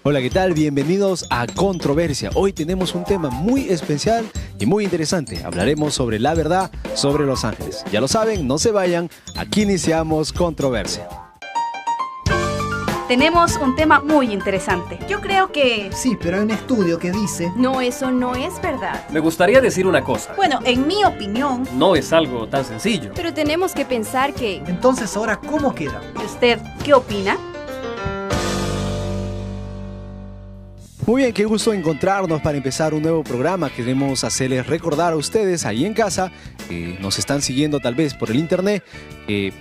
Hola, ¿qué tal? Bienvenidos a Controversia. Hoy tenemos un tema muy especial y muy interesante. Hablaremos sobre la verdad sobre los ángeles. Ya lo saben, no se vayan. Aquí iniciamos Controversia. Tenemos un tema muy interesante. Yo creo que... Sí, pero hay un estudio que dice... No, eso no es verdad. Me gustaría decir una cosa. Bueno, en mi opinión... No es algo tan sencillo. Pero tenemos que pensar que... Entonces, ¿ahora cómo queda? ¿Y usted qué opina? Muy bien, qué gusto encontrarnos para empezar un nuevo programa. Queremos hacerles recordar a ustedes ahí en casa, que nos están siguiendo tal vez por el internet,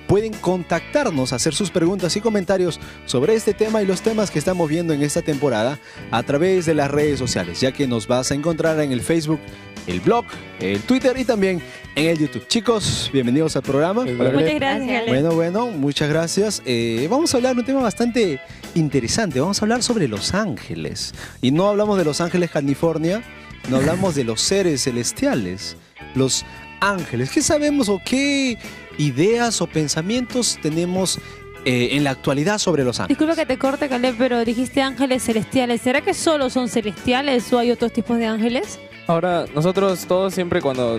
pueden contactarnos, hacer sus preguntas y comentarios sobre este tema y los temas que estamos viendo en esta temporada a través de las redes sociales, ya que nos vas a encontrar en el Facebook, el blog, el Twitter y también en el YouTube. Chicos, bienvenidos al programa. Muchas gracias. Bueno, muchas gracias. Vamos a hablar de un tema bastante interesante. Vamos a hablar sobre los ángeles. Y no hablamos de Los Ángeles, California, no hablamos de los seres celestiales, los ángeles. ¿Qué sabemos o qué ideas o pensamientos tenemos en la actualidad sobre los ángeles? Disculpa que te corte, Caleb, pero dijiste ángeles celestiales. ¿Será que solo son celestiales o hay otros tipos de ángeles? Ahora, nosotros todos siempre cuando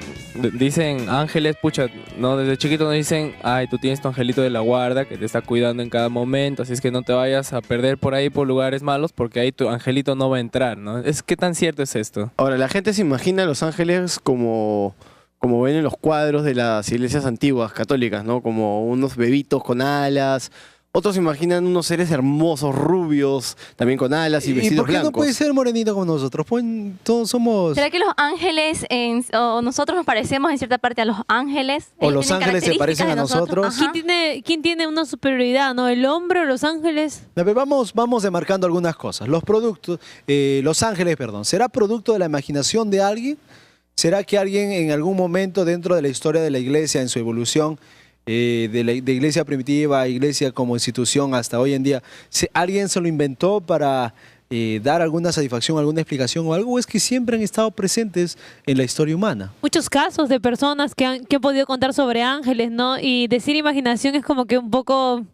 dicen ángeles, pucha, no, desde chiquito nos dicen, ay, tú tienes tu angelito de la guarda que te está cuidando en cada momento, así es que no te vayas a perder por ahí por lugares malos porque ahí tu angelito no va a entrar, ¿no? ¿Qué tan cierto es esto? Ahora, la gente se imagina a los ángeles como ven en los cuadros de las iglesias antiguas católicas, ¿no? Como unos bebitos con alas. Otros imaginan unos seres hermosos, rubios, también con alas y vestidos blancos. ¿Y por qué blancos. no puede ser morenito como nosotros? Pues todos somos... ¿Será que los ángeles o nosotros nos parecemos en cierta parte a los ángeles? O los ángeles se parecen a nosotros. ¿Quién tiene una superioridad, no? ¿El hombre o los ángeles? A ver, vamos demarcando algunas cosas. Los ángeles, ¿será producto de la imaginación de alguien? ¿Será que alguien en algún momento dentro de la historia de la iglesia, en su evolución, de iglesia primitiva a iglesia como institución hasta hoy en día, alguien se lo inventó para dar alguna satisfacción, alguna explicación o algo, o es que siempre han estado presentes en la historia humana? Muchos casos de personas que han podido contar sobre ángeles, ¿no? Y decir imaginación es como que un poco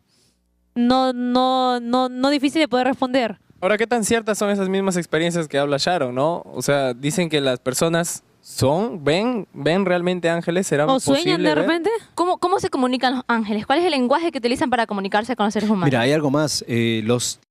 no difícil de poder responder. Ahora, ¿qué tan ciertas son esas mismas experiencias que habla Sharon, no? O sea, dicen que las personas ven realmente ángeles, ¿será posible? ¿O sueñan de repente? ¿Cómo se comunican los ángeles? ¿Cuál es el lenguaje que utilizan para comunicarse con los seres humanos? Mira, hay algo más. Los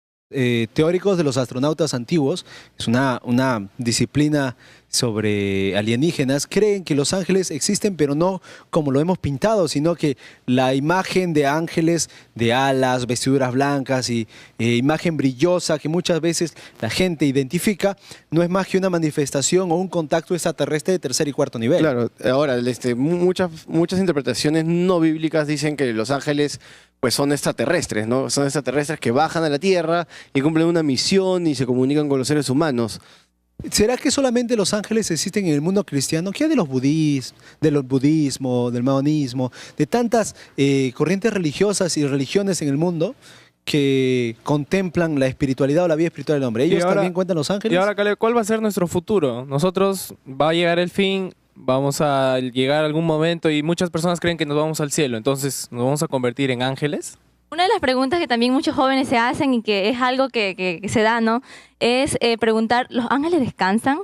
teóricos de los astronautas antiguos, es una disciplina sobre alienígenas, creen que los ángeles existen, pero no como lo hemos pintado, sino que la imagen de ángeles de alas, vestiduras blancas y imagen brillosa que muchas veces la gente identifica, no es más que una manifestación o un contacto extraterrestre de tercer y cuarto nivel. Claro, ahora, muchas interpretaciones no bíblicas dicen que los ángeles pues son extraterrestres, ¿no? Son extraterrestres que bajan a la Tierra y cumplen una misión y se comunican con los seres humanos. ¿Será que solamente los ángeles existen en el mundo cristiano? ¿Qué hay de los budismo, del maonismo, de tantas corrientes religiosas y religiones en el mundo que contemplan la espiritualidad o la vida espiritual del hombre? ¿Ellos también cuentan los ángeles? Y ahora, Caleb, ¿cuál va a ser nuestro futuro? Nosotros, va a llegar el fin, vamos a llegar a algún momento y muchas personas creen que nos vamos al cielo, entonces ¿nos vamos a convertir en ángeles? Una de las preguntas que también muchos jóvenes se hacen y que es algo que se da, ¿no? Es preguntar, ¿los ángeles descansan?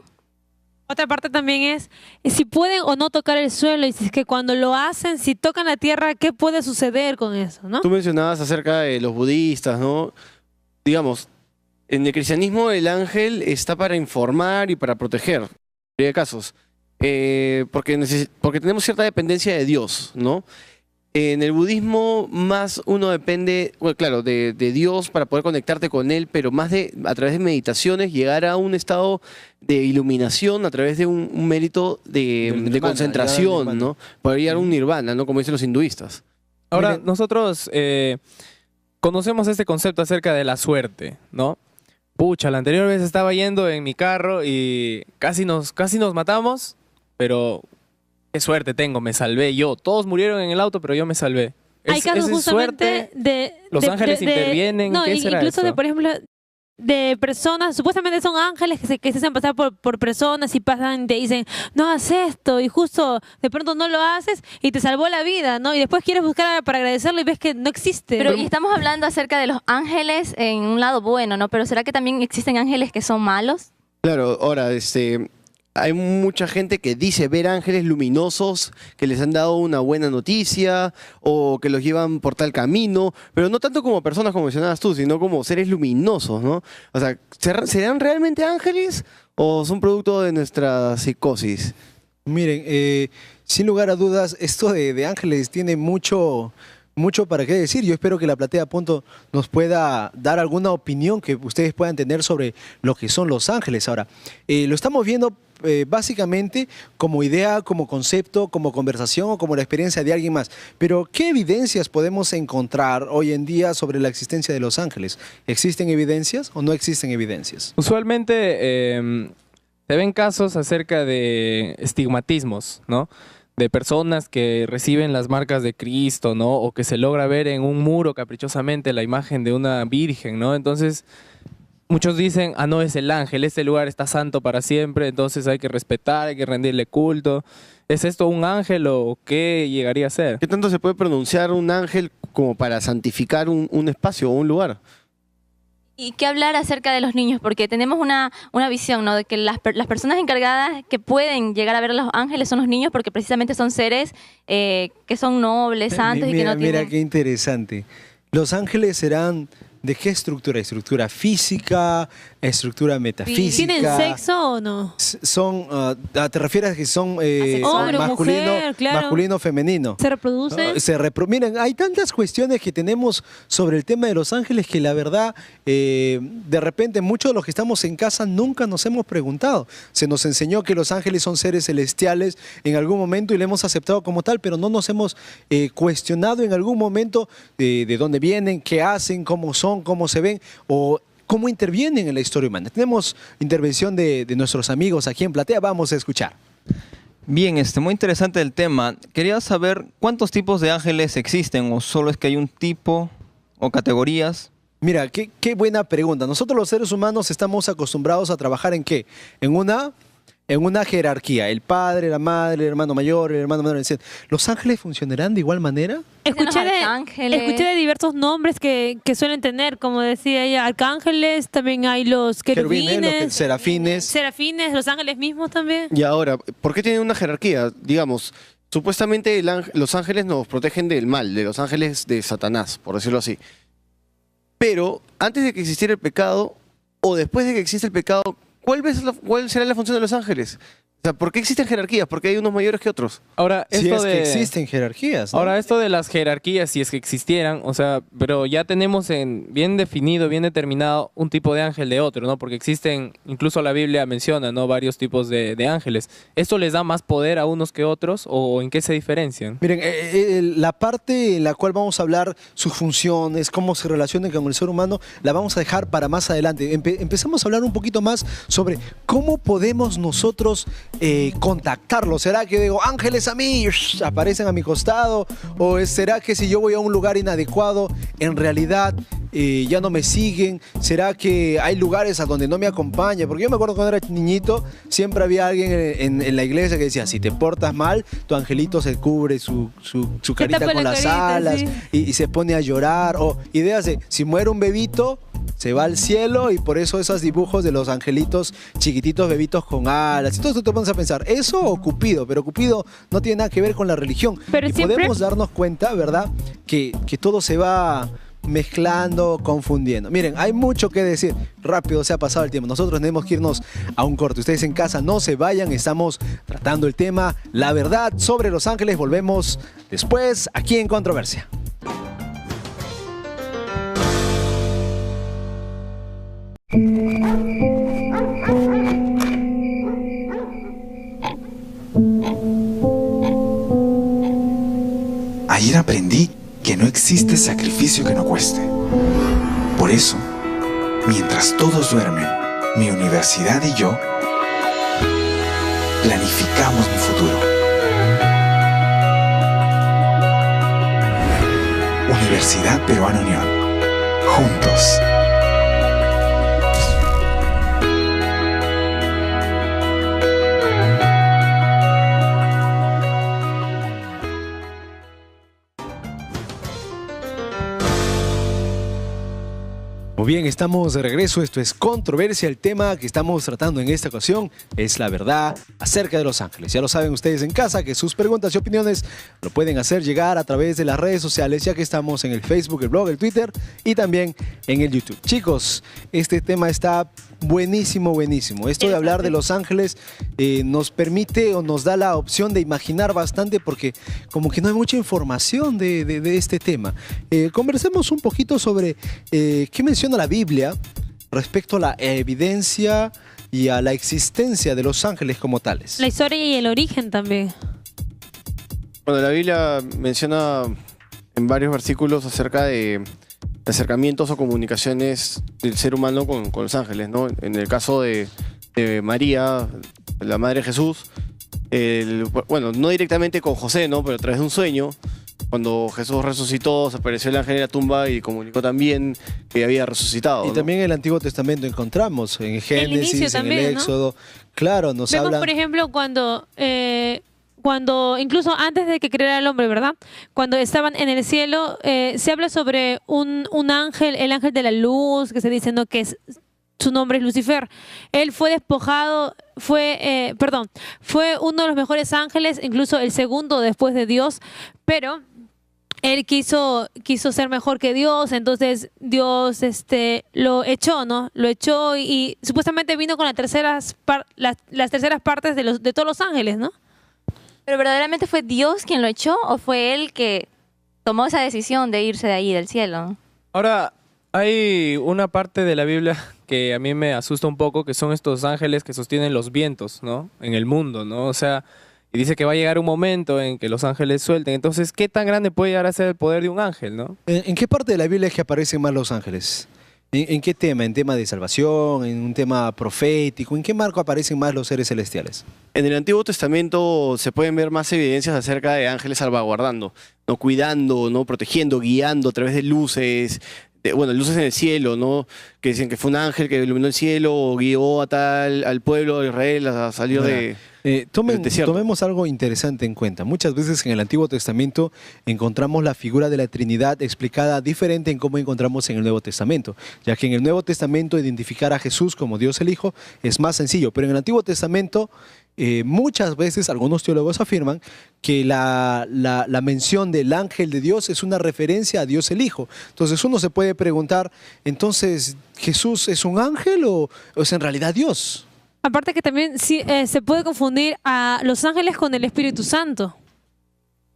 Otra parte también es si pueden o no tocar el suelo y si es que cuando lo hacen, si tocan la tierra, ¿qué puede suceder con eso, no? Tú mencionabas acerca de los budistas, ¿no? Digamos, en el cristianismo el ángel está para informar y para proteger, en la mayoría de casos, porque tenemos cierta dependencia de Dios, ¿no? En el budismo más uno depende, bueno, claro, de Dios para poder conectarte con Él, pero más a través de meditaciones llegar a un estado de iluminación a través de un mérito de concentración, ¿no? Poder llegar a un nirvana, ¿no? Como dicen los hinduistas. Ahora, nosotros conocemos este concepto acerca de la suerte, ¿no? Pucha, la anterior vez estaba yendo en mi carro y casi nos matamos, pero... qué suerte tengo, me salvé yo. Todos murieron en el auto, pero yo me salvé. Hay casos justamente ¿Los ángeles intervienen? No, ¿Qué será incluso eso? por ejemplo, de personas, supuestamente son ángeles que se hacen pasar por personas y pasan y te dicen, no hagas esto, y justo de pronto no lo haces y te salvó la vida, ¿no? Y después quieres buscar para agradecerlo y ves que no existe. Pero y estamos hablando acerca de los ángeles en un lado bueno, ¿no? Pero ¿será que también existen ángeles que son malos? Claro, ahora, hay mucha gente que dice ver ángeles luminosos que les han dado una buena noticia o que los llevan por tal camino, pero no tanto como personas como mencionabas tú, sino como seres luminosos, ¿no? O sea, ¿serán realmente ángeles o son producto de nuestra psicosis? Miren, sin lugar a dudas, esto de ángeles tiene mucho para qué decir. Yo espero que la platea Punto nos pueda dar alguna opinión que ustedes puedan tener sobre lo que son los ángeles. Ahora, lo estamos viendo básicamente como idea, como concepto, como conversación o como la experiencia de alguien más. Pero, ¿qué evidencias podemos encontrar hoy en día sobre la existencia de los ángeles? ¿Existen evidencias o no existen evidencias? Usualmente se ven casos acerca de estigmatismos, ¿no? De personas que reciben las marcas de Cristo, ¿no? O que se logra ver en un muro caprichosamente la imagen de una virgen, ¿no? Entonces, muchos dicen, no, es el ángel, este lugar está santo para siempre, entonces hay que respetar, hay que rendirle culto. ¿Es esto un ángel o qué llegaría a ser? ¿Qué tanto se puede pronunciar un ángel como para santificar un espacio o un lugar? Y qué hablar acerca de los niños, porque tenemos una visión, ¿no? De que las personas encargadas que pueden llegar a ver a los ángeles son los niños, porque precisamente son seres que son nobles, santos y que no tienen... Mira qué interesante. Los ángeles serán... ¿De qué estructura? ¿Estructura física? ¿Estructura metafísica? ¿Tienen sexo o no? Son, ¿te refieres a que son Hombre, masculino, mujer, claro. masculino, femenino? ¿Se reproducen? Miren, hay tantas cuestiones que tenemos sobre el tema de los ángeles que la verdad, de repente muchos de los que estamos en casa nunca nos hemos preguntado. Se nos enseñó que los ángeles son seres celestiales en algún momento y lo hemos aceptado como tal, pero no nos hemos cuestionado en algún momento de dónde vienen, qué hacen, cómo son, cómo se ven o cómo intervienen en la historia humana. Tenemos intervención de nuestros amigos aquí en Platea, vamos a escuchar. Bien, muy interesante el tema. Quería saber cuántos tipos de ángeles existen o solo es que hay un tipo o categorías. Mira, qué buena pregunta. Nosotros los seres humanos estamos acostumbrados a trabajar ¿en qué? En una jerarquía. El padre, la madre, el hermano mayor, el hermano menor, etc. ¿Los ángeles funcionarán de igual manera? Escuché de diversos nombres que suelen tener, como decía ella, arcángeles, también hay los querubines, los serafines, los ángeles mismos también. Y ahora, ¿por qué tienen una jerarquía? Digamos, supuestamente los ángeles nos protegen del mal, de los ángeles de Satanás, por decirlo así. Pero antes de que existiera el pecado, o después de que existe el pecado, ¿cuál será la función de los ángeles? O sea, ¿por qué existen jerarquías? ¿Por qué hay unos mayores que otros? Ahora, si es que existen jerarquías, ¿no? Ahora, esto de las jerarquías, si es que existieran, o sea, pero ya tenemos bien definido, bien determinado un tipo de ángel de otro, ¿no? Porque existen, incluso la Biblia menciona, ¿no? Varios tipos de ángeles. ¿Esto les da más poder a unos que otros o en qué se diferencian? Miren, la parte en la cual vamos a hablar sus funciones, cómo se relacionan con el ser humano, la vamos a dejar para más adelante. Empezamos a hablar un poquito más sobre cómo podemos nosotros contactarlos. ¿Será que digo, ángeles a mí, aparecen a mi costado? ¿O será que si yo voy a un lugar inadecuado, en realidad ya no me siguen? ¿Será que hay lugares a donde no me acompaña? Porque yo me acuerdo cuando era niñito, siempre había alguien en la iglesia que decía, si te portas mal, tu angelito se cubre su carita con las alas, sí. y se pone a llorar. O ideas de, si muere un bebito, se va al cielo, y por eso esos dibujos de los angelitos chiquititos, bebitos con alas. Entonces tú te pones a pensar, ¿eso o Cupido? Pero Cupido no tiene nada que ver con la religión. Pero podemos darnos cuenta, ¿verdad?, que todo se va mezclando, confundiendo. Miren, hay mucho que decir. Rápido se ha pasado el tiempo. Nosotros tenemos que irnos a un corte. Ustedes en casa no se vayan. Estamos tratando el tema, la verdad sobre los ángeles. Volvemos después aquí en Controversia. Ayer aprendí que no existe sacrificio que no cueste. Por eso, mientras todos duermen, mi universidad y yo planificamos mi futuro. Universidad Peruana Unión. Juntos. Bien, estamos de regreso. Esto es Controversia. El tema que estamos tratando en esta ocasión es la verdad acerca de los ángeles. Ya lo saben ustedes en casa que sus preguntas y opiniones lo pueden hacer llegar a través de las redes sociales, ya que estamos en el Facebook, el blog, el Twitter y también en el YouTube. Chicos, este tema está buenísimo, buenísimo. Esto de hablar de los ángeles nos permite o nos da la opción de imaginar bastante, porque como que no hay mucha información de este tema. Conversemos un poquito sobre qué menciona la Biblia respecto a la evidencia y a la existencia de los ángeles como tales. La historia y el origen también. Bueno, la Biblia menciona en varios versículos acerca de acercamientos o comunicaciones del ser humano con los ángeles, ¿no? En el caso de María, la madre de Jesús, bueno, no directamente con José, ¿no? Pero a través de un sueño, cuando Jesús resucitó, se apareció el ángel en la tumba y comunicó también que había resucitado. Y ¿no? también en el Antiguo Testamento encontramos, en Génesis, inicio en también, el Éxodo, claro, nos Vemos, habla... por ejemplo, cuando incluso antes de que creara el hombre, ¿verdad? Cuando estaban en el cielo, se habla sobre un ángel, el ángel de la luz, que se dice, ¿no?, que su nombre es Lucifer. Él fue despojado, fue uno de los mejores ángeles, incluso el segundo después de Dios, pero él quiso ser mejor que Dios, entonces Dios lo echó, ¿no? Lo echó y supuestamente vino con las terceras partes de todos los ángeles, ¿no? ¿Pero verdaderamente fue Dios quien lo echó o fue él que tomó esa decisión de irse de ahí, del cielo? Ahora, hay una parte de la Biblia que a mí me asusta un poco, que son estos ángeles que sostienen los vientos, ¿no? En el mundo, ¿no? O sea, y dice que va a llegar un momento en que los ángeles suelten. Entonces, ¿qué tan grande puede llegar a ser el poder de un ángel, no? ¿En qué parte de la Biblia es que aparecen más los ángeles? ¿En qué tema? ¿En tema de salvación? ¿En un tema profético? ¿En qué marco aparecen más los seres celestiales? En el Antiguo Testamento se pueden ver más evidencias acerca de ángeles salvaguardando, ¿no? Cuidando, ¿no? Protegiendo, guiando a través de luces, luces en el cielo, ¿no? Que dicen que fue un ángel que iluminó el cielo o guió al pueblo de Israel a salir del desierto. Tomemos algo interesante en cuenta. Muchas veces en el Antiguo Testamento encontramos la figura de la Trinidad explicada diferente en cómo encontramos en el Nuevo Testamento, ya que en el Nuevo Testamento identificar a Jesús como Dios el Hijo es más sencillo, pero en el Antiguo Testamento muchas veces algunos teólogos afirman que la mención del ángel de Dios es una referencia a Dios el Hijo. Entonces uno se puede preguntar, entonces, ¿Jesús es un ángel o es en realidad Dios? Aparte que también se puede confundir a los ángeles con el Espíritu Santo.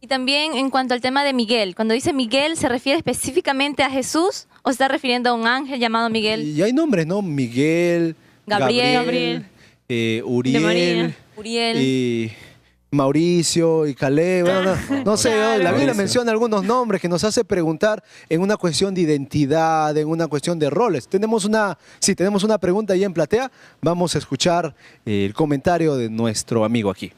Y también en cuanto al tema de Miguel, cuando dice Miguel, ¿se refiere específicamente a Jesús o se está refiriendo a un ángel llamado Miguel? Y hay nombres, ¿no? Miguel, Gabriel. Uriel, y Mauricio y Caleb, no sé, claro. la Biblia menciona algunos nombres que nos hace preguntar en una cuestión de identidad, en una cuestión de roles. Tenemos una pregunta ahí en platea, vamos a escuchar el comentario de nuestro amigo aquí.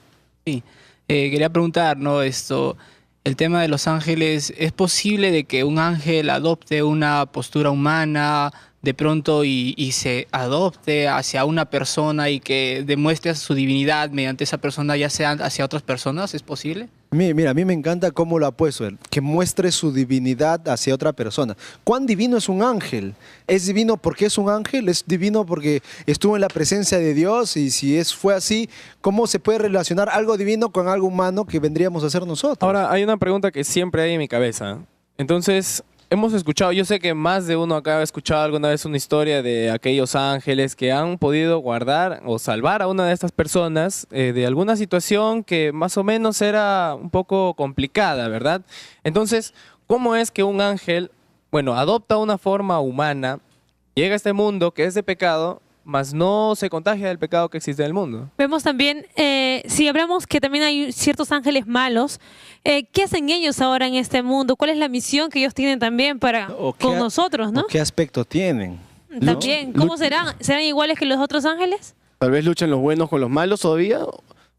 Sí, quería preguntar, ¿no? El tema de los ángeles, ¿es posible de que un ángel adopte una postura humana de pronto y se adopte hacia una persona y que demuestre su divinidad mediante esa persona, ya sea hacia otras personas? ¿Es posible? Mira, a mí me encanta cómo lo ha puesto él, que muestre su divinidad hacia otra persona. ¿Cuán divino es un ángel? ¿Es divino porque es un ángel? ¿Es divino porque estuvo en la presencia de Dios? Y si fue así, ¿cómo se puede relacionar algo divino con algo humano que vendríamos a hacer nosotros? Ahora, hay una pregunta que siempre hay en mi cabeza. Entonces, hemos escuchado, yo sé que más de uno acá ha escuchado alguna vez una historia de aquellos ángeles que han podido guardar o salvar a una de estas personas de alguna situación que más o menos era un poco complicada, ¿verdad? Entonces, ¿cómo es que un ángel, adopta una forma humana, llega a este mundo que es de pecado, mas no se contagia del pecado que existe en el mundo? Vemos también, si hablamos que también hay ciertos ángeles malos, ¿qué hacen ellos ahora en este mundo? ¿Cuál es la misión que ellos tienen también con nosotros, no? ¿Qué aspecto tienen? También, ¿cómo serán? ¿Serán iguales que los otros ángeles? Tal vez luchan los buenos con los malos todavía,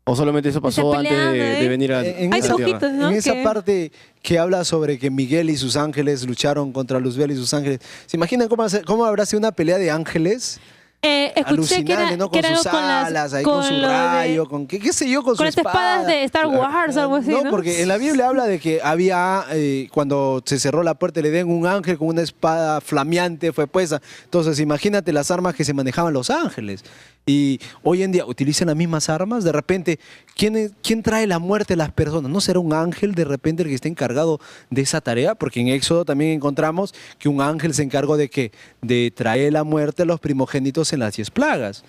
o solamente eso pasó antes de venir a la tierra. ¿no? En esa parte que habla sobre que Miguel y sus ángeles lucharon contra Luzbel y sus ángeles, ¿se imaginan cómo habrá sido una pelea de ángeles? Escuché que alucinante, era, ¿no? que Con era sus algo alas, ahí con su lo de- rayo, con qué sé yo, con su las espada. espadas de Star Wars, algo así, ¿no? Porque en la Biblia habla de que había, cuando se cerró la puerta del Edén, un ángel con una espada flameante fue puesta. Entonces, imagínate las armas que se manejaban los ángeles. Y hoy en día utilizan las mismas armas. De repente, ¿quién trae la muerte a las personas? ¿No será un ángel de repente el que esté encargado de esa tarea? Porque en Éxodo también encontramos que un ángel se encargó de ¿qué? De traer la muerte a los primogénitos en las 10 plagas.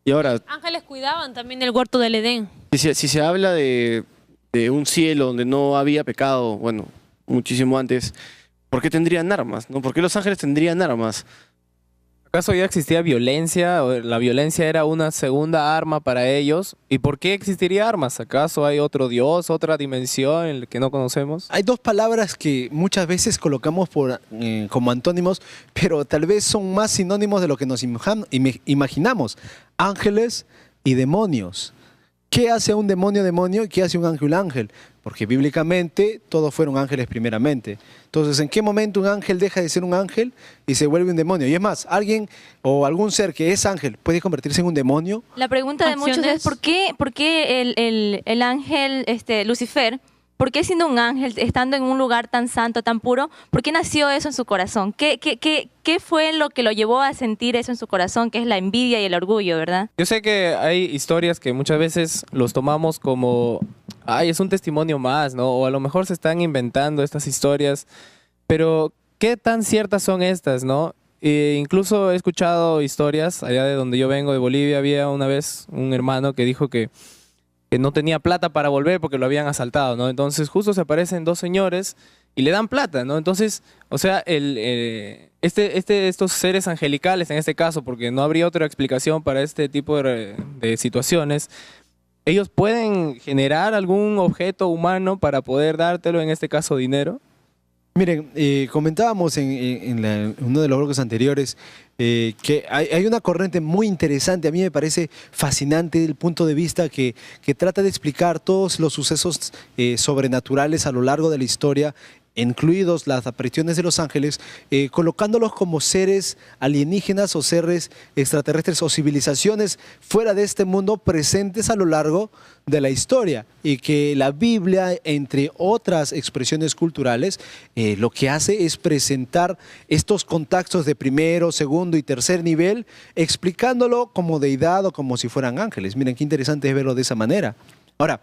Y ahora, Ángeles cuidaban también el huerto del Edén. si se habla de un cielo donde no había pecado, bueno, muchísimo antes, ¿por qué tendrían armas? ¿No? ¿Por qué los ángeles tendrían armas? ¿Acaso ya existía violencia? ¿O la violencia era una segunda arma para ellos? ¿Y por qué existiría armas? ¿Acaso hay otro Dios, otra dimensión en la que no conocemos? Hay dos palabras que muchas veces colocamos como antónimos, pero tal vez son más sinónimos de lo que nos imaginamos. Ángeles y demonios. ¿Qué hace un demonio y qué hace un ángel? Porque bíblicamente todos fueron ángeles primeramente. Entonces, ¿en qué momento un ángel deja de ser un ángel y se vuelve un demonio? Y es más, alguien o algún ser que es ángel puede convertirse en un demonio. La pregunta de muchos es ¿por qué el ángel Lucifer, por qué siendo un ángel, estando en un lugar tan santo, tan puro, por qué nació eso en su corazón? ¿Qué fue lo que lo llevó a sentir eso en su corazón, que es la envidia y el orgullo, verdad? Yo sé que hay historias que muchas veces los tomamos como, ay, es un testimonio más, ¿no? O a lo mejor se están inventando estas historias, pero ¿qué tan ciertas son estas, no? Incluso he escuchado historias, allá de donde yo vengo, de Bolivia, había una vez un hermano que dijo que no tenía plata para volver porque lo habían asaltado, ¿no? Entonces justo se aparecen dos señores y le dan plata, ¿no? Entonces, o sea, estos seres angelicales en este caso, porque no habría otra explicación para este tipo de situaciones, ellos pueden generar algún objeto humano para poder dártelo, en este caso dinero. Miren, comentábamos en uno de los bloques anteriores que hay una corriente muy interesante, a mí me parece fascinante el punto de vista que trata de explicar todos los sucesos sobrenaturales a lo largo de la historia, incluidos las apariciones de los ángeles, colocándolos como seres alienígenas o seres extraterrestres o civilizaciones fuera de este mundo presentes a lo largo de la historia, y que la Biblia, entre otras expresiones culturales, lo que hace es presentar estos contactos de primero, segundo y tercer nivel, explicándolo como deidad o como si fueran ángeles. Miren qué interesante es verlo de esa manera. Ahora,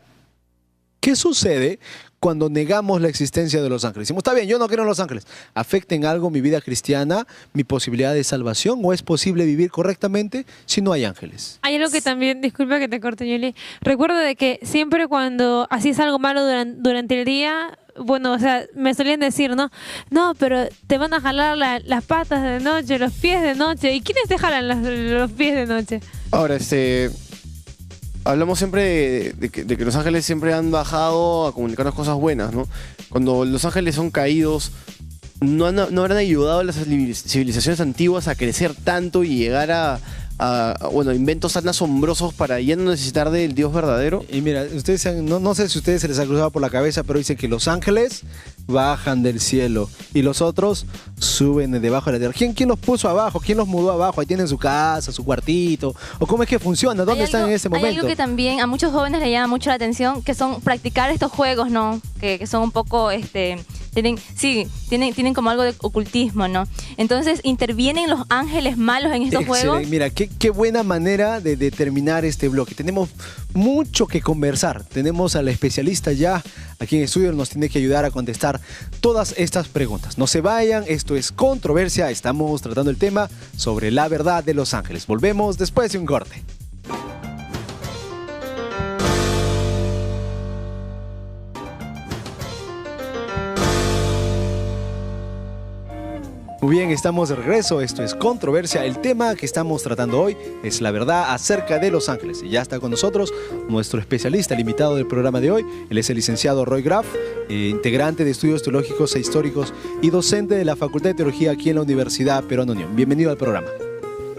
¿qué sucede cuando negamos la existencia de los ángeles? Decimos, está bien, yo no creo en los ángeles. ¿Afecta en algo mi vida cristiana, mi posibilidad de salvación? ¿O es posible vivir correctamente si no hay ángeles? Hay algo que también, disculpa que te corte, Yuli. Recuerdo de que siempre cuando hacías algo malo durante el día, bueno, o sea, me solían decir, ¿no? No, pero te van a jalar las patas de noche, los pies de noche. ¿Y quiénes te jalan los pies de noche? Ahora, hablamos siempre de que los ángeles siempre han bajado a comunicarnos cosas buenas, ¿no? Cuando los ángeles son caídos, no habrán ayudado a las civilizaciones antiguas a crecer tanto y llegar a inventos tan asombrosos para ya no necesitar del Dios verdadero. Y mira, ustedes no sé si a ustedes se les ha cruzado por la cabeza, pero dicen que los ángeles bajan del cielo y los otros suben de debajo de la tierra. ¿Quién los puso abajo? ¿Quién los mudó abajo? Ahí tienen su casa, su cuartito. ¿O cómo es que funciona? ¿Dónde están en ese momento? Hay algo que también a muchos jóvenes le llama mucho la atención, que son practicar estos juegos, ¿no? Que son un poco, tienen como algo de ocultismo, ¿no? Entonces, ¿intervienen los ángeles malos en estos juegos? Mira, qué buena manera de terminar este bloque. Tenemos mucho que conversar. Tenemos al especialista ya aquí en estudio, nos tiene que ayudar a contestar todas estas preguntas. No se vayan, esto es Controversia. Estamos tratando el tema sobre la verdad de los ángeles. Volvemos después de un corte. Muy bien, estamos de regreso. Esto es Controversia. El tema que estamos tratando hoy es la verdad acerca de los ángeles. Y ya está con nosotros nuestro especialista, el invitado del programa de hoy. Él es el licenciado Roy Graf, integrante de Estudios Teológicos e Históricos y docente de la Facultad de Teología aquí en la Universidad Peruana Unión. Bienvenido al programa.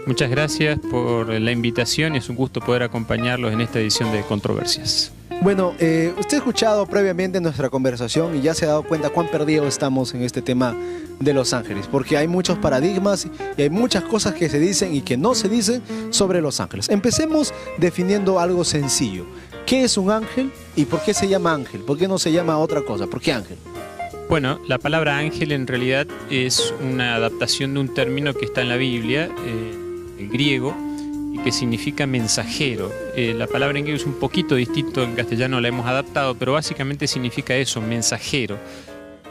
Muchas gracias por la invitación. Es un gusto poder acompañarlos en esta edición de Controversias. Bueno, usted ha escuchado previamente nuestra conversación y ya se ha dado cuenta cuán perdidos estamos en este tema de los ángeles, porque hay muchos paradigmas y hay muchas cosas que se dicen y que no se dicen sobre los ángeles. Empecemos definiendo algo sencillo. ¿Qué es un ángel y por qué se llama ángel? ¿Por qué no se llama otra cosa? ¿Por qué ángel? Bueno, la palabra ángel en realidad es una adaptación de un término que está en la Biblia, el griego, y que significa mensajero. La palabra en griego es un poquito distinto, en castellano la hemos adaptado, pero básicamente significa eso, mensajero.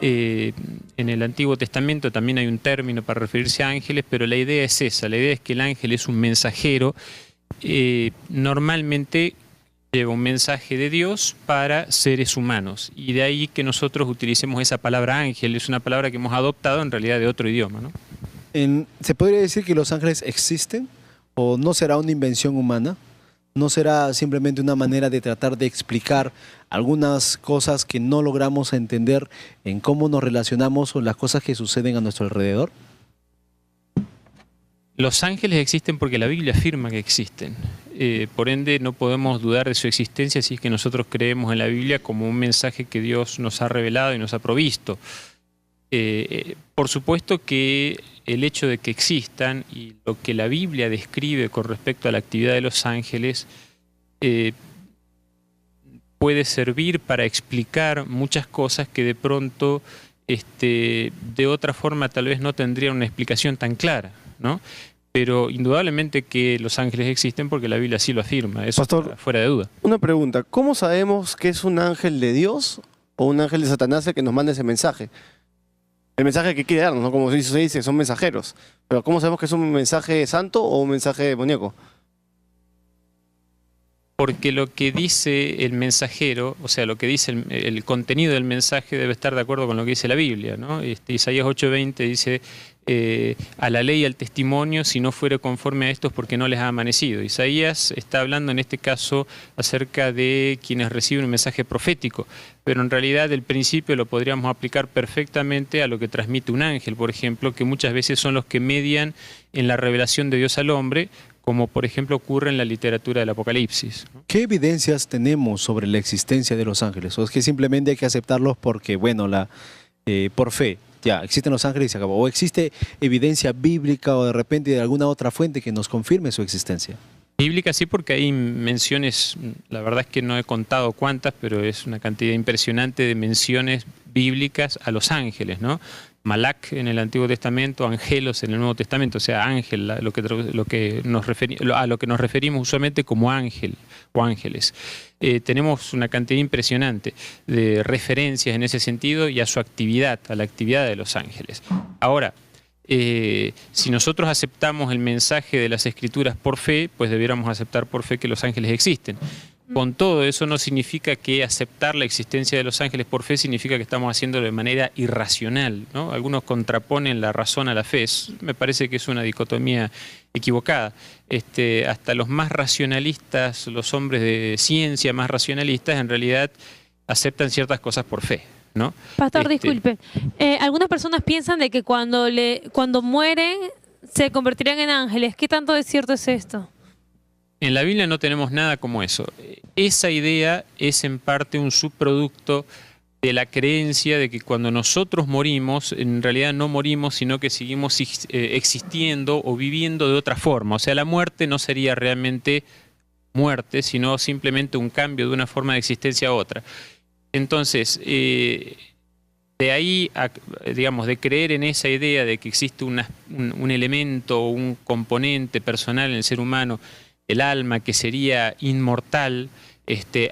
En el Antiguo Testamento también hay un término para referirse a ángeles, pero la idea es esa, la idea es que el ángel es un mensajero, normalmente lleva un mensaje de Dios para seres humanos, y de ahí que nosotros utilicemos esa palabra ángel, es una palabra que hemos adoptado en realidad de otro idioma, ¿no? ¿Se podría decir que los ángeles existen? ¿O no será una invención humana? ¿No será simplemente una manera de tratar de explicar algunas cosas que no logramos entender en cómo nos relacionamos con las cosas que suceden a nuestro alrededor? Los ángeles existen porque la Biblia afirma que existen. Por ende, no podemos dudar de su existencia si es que nosotros creemos en la Biblia como un mensaje que Dios nos ha revelado y nos ha provisto. Por supuesto que el hecho de que existan y lo que la Biblia describe con respecto a la actividad de los ángeles puede servir para explicar muchas cosas que de pronto de otra forma tal vez no tendrían una explicación tan clara, ¿no? Pero indudablemente que los ángeles existen porque la Biblia así lo afirma, eso está fuera de duda. Una pregunta, ¿cómo sabemos que es un ángel de Dios o un ángel de Satanás el que nos manda ese mensaje? El mensaje que quiere darnos, ¿no? Como se dice, son mensajeros. Pero ¿cómo sabemos que es un mensaje santo o un mensaje demoníaco? Porque lo que dice el mensajero, o sea, lo que dice el contenido del mensaje debe estar de acuerdo con lo que dice la Biblia, ¿no? Isaías 8:20 dice, a la ley y al testimonio, si no fuere conforme a estos, porque no les ha amanecido. Isaías está hablando en este caso acerca de quienes reciben un mensaje profético, pero en realidad el principio lo podríamos aplicar perfectamente a lo que transmite un ángel, por ejemplo, que muchas veces son los que median en la revelación de Dios al hombre, como por ejemplo ocurre en la literatura del Apocalipsis, ¿no? ¿Qué evidencias tenemos sobre la existencia de los ángeles? ¿O es que simplemente hay que aceptarlos porque, bueno, por fe, ya, existen los ángeles y se acabó? ¿O existe evidencia bíblica o de repente de alguna otra fuente que nos confirme su existencia? Bíblica sí, porque hay menciones, la verdad es que no he contado cuántas, pero es una cantidad impresionante de menciones bíblicas a los ángeles, ¿no? Malak en el Antiguo Testamento, angelos en el Nuevo Testamento, o sea, ángel, a lo que nos referimos usualmente como ángel o ángeles. Tenemos una cantidad impresionante de referencias en ese sentido y a su actividad, a la actividad de los ángeles. Ahora, si nosotros aceptamos el mensaje de las Escrituras por fe, pues debiéramos aceptar por fe que los ángeles existen. Con todo eso no significa que aceptar la existencia de los ángeles por fe significa que estamos haciéndolo de manera irracional, ¿no? Algunos contraponen la razón a la fe. Me parece que es una dicotomía equivocada. Hasta los más racionalistas, los hombres de ciencia más racionalistas, en realidad aceptan ciertas cosas por fe, ¿no? Pastor, disculpe. Algunas personas piensan de que cuando mueren se convertirían en ángeles. ¿Qué tanto de cierto es esto? En la Biblia no tenemos nada como eso. Esa idea es en parte un subproducto de la creencia de que cuando nosotros morimos, en realidad no morimos, sino que seguimos existiendo o viviendo de otra forma. O sea, la muerte no sería realmente muerte, sino simplemente un cambio de una forma de existencia a otra. Entonces, de ahí, digamos, de creer en esa idea de que existe un elemento, un componente personal en el ser humano, el alma que sería inmortal,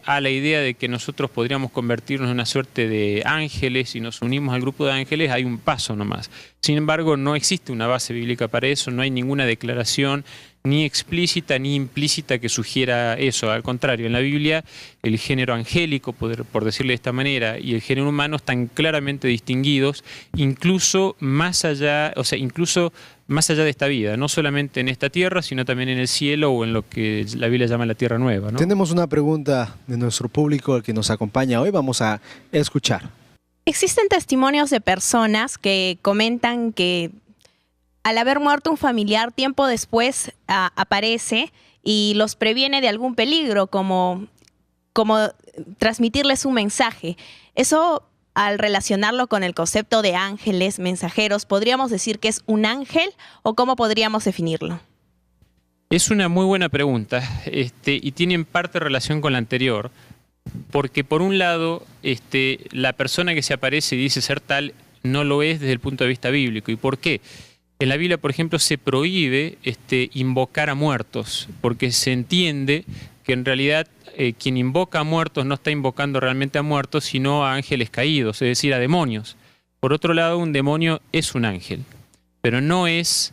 a la idea de que nosotros podríamos convertirnos en una suerte de ángeles y nos unimos al grupo de ángeles, hay un paso nomás. Sin embargo, no existe una base bíblica para eso, no hay ninguna declaración ni explícita ni implícita que sugiera eso. Al contrario, en la Biblia el género angélico, por decirle de esta manera, y el género humano están claramente distinguidos, incluso más allá, más allá de esta vida, no solamente en esta tierra, sino también en el cielo o en lo que la Biblia llama la tierra nueva, ¿no? Tenemos una pregunta de nuestro público, el que nos acompaña hoy, vamos a escuchar. Existen testimonios de personas que comentan que al haber muerto un familiar, tiempo después aparece y los previene de algún peligro, como transmitirles un mensaje. Eso, al relacionarlo con el concepto de ángeles, mensajeros, ¿podríamos decir que es un ángel o cómo podríamos definirlo? Es una muy buena pregunta y tiene en parte relación con la anterior, porque por un lado la persona que se aparece y dice ser tal no lo es desde el punto de vista bíblico. ¿Y por qué? En la Biblia, por ejemplo, se prohíbe invocar a muertos, porque se entiende que en realidad quien invoca a muertos no está invocando realmente a muertos, sino a ángeles caídos, es decir, a demonios. Por otro lado, un demonio es un ángel, pero no es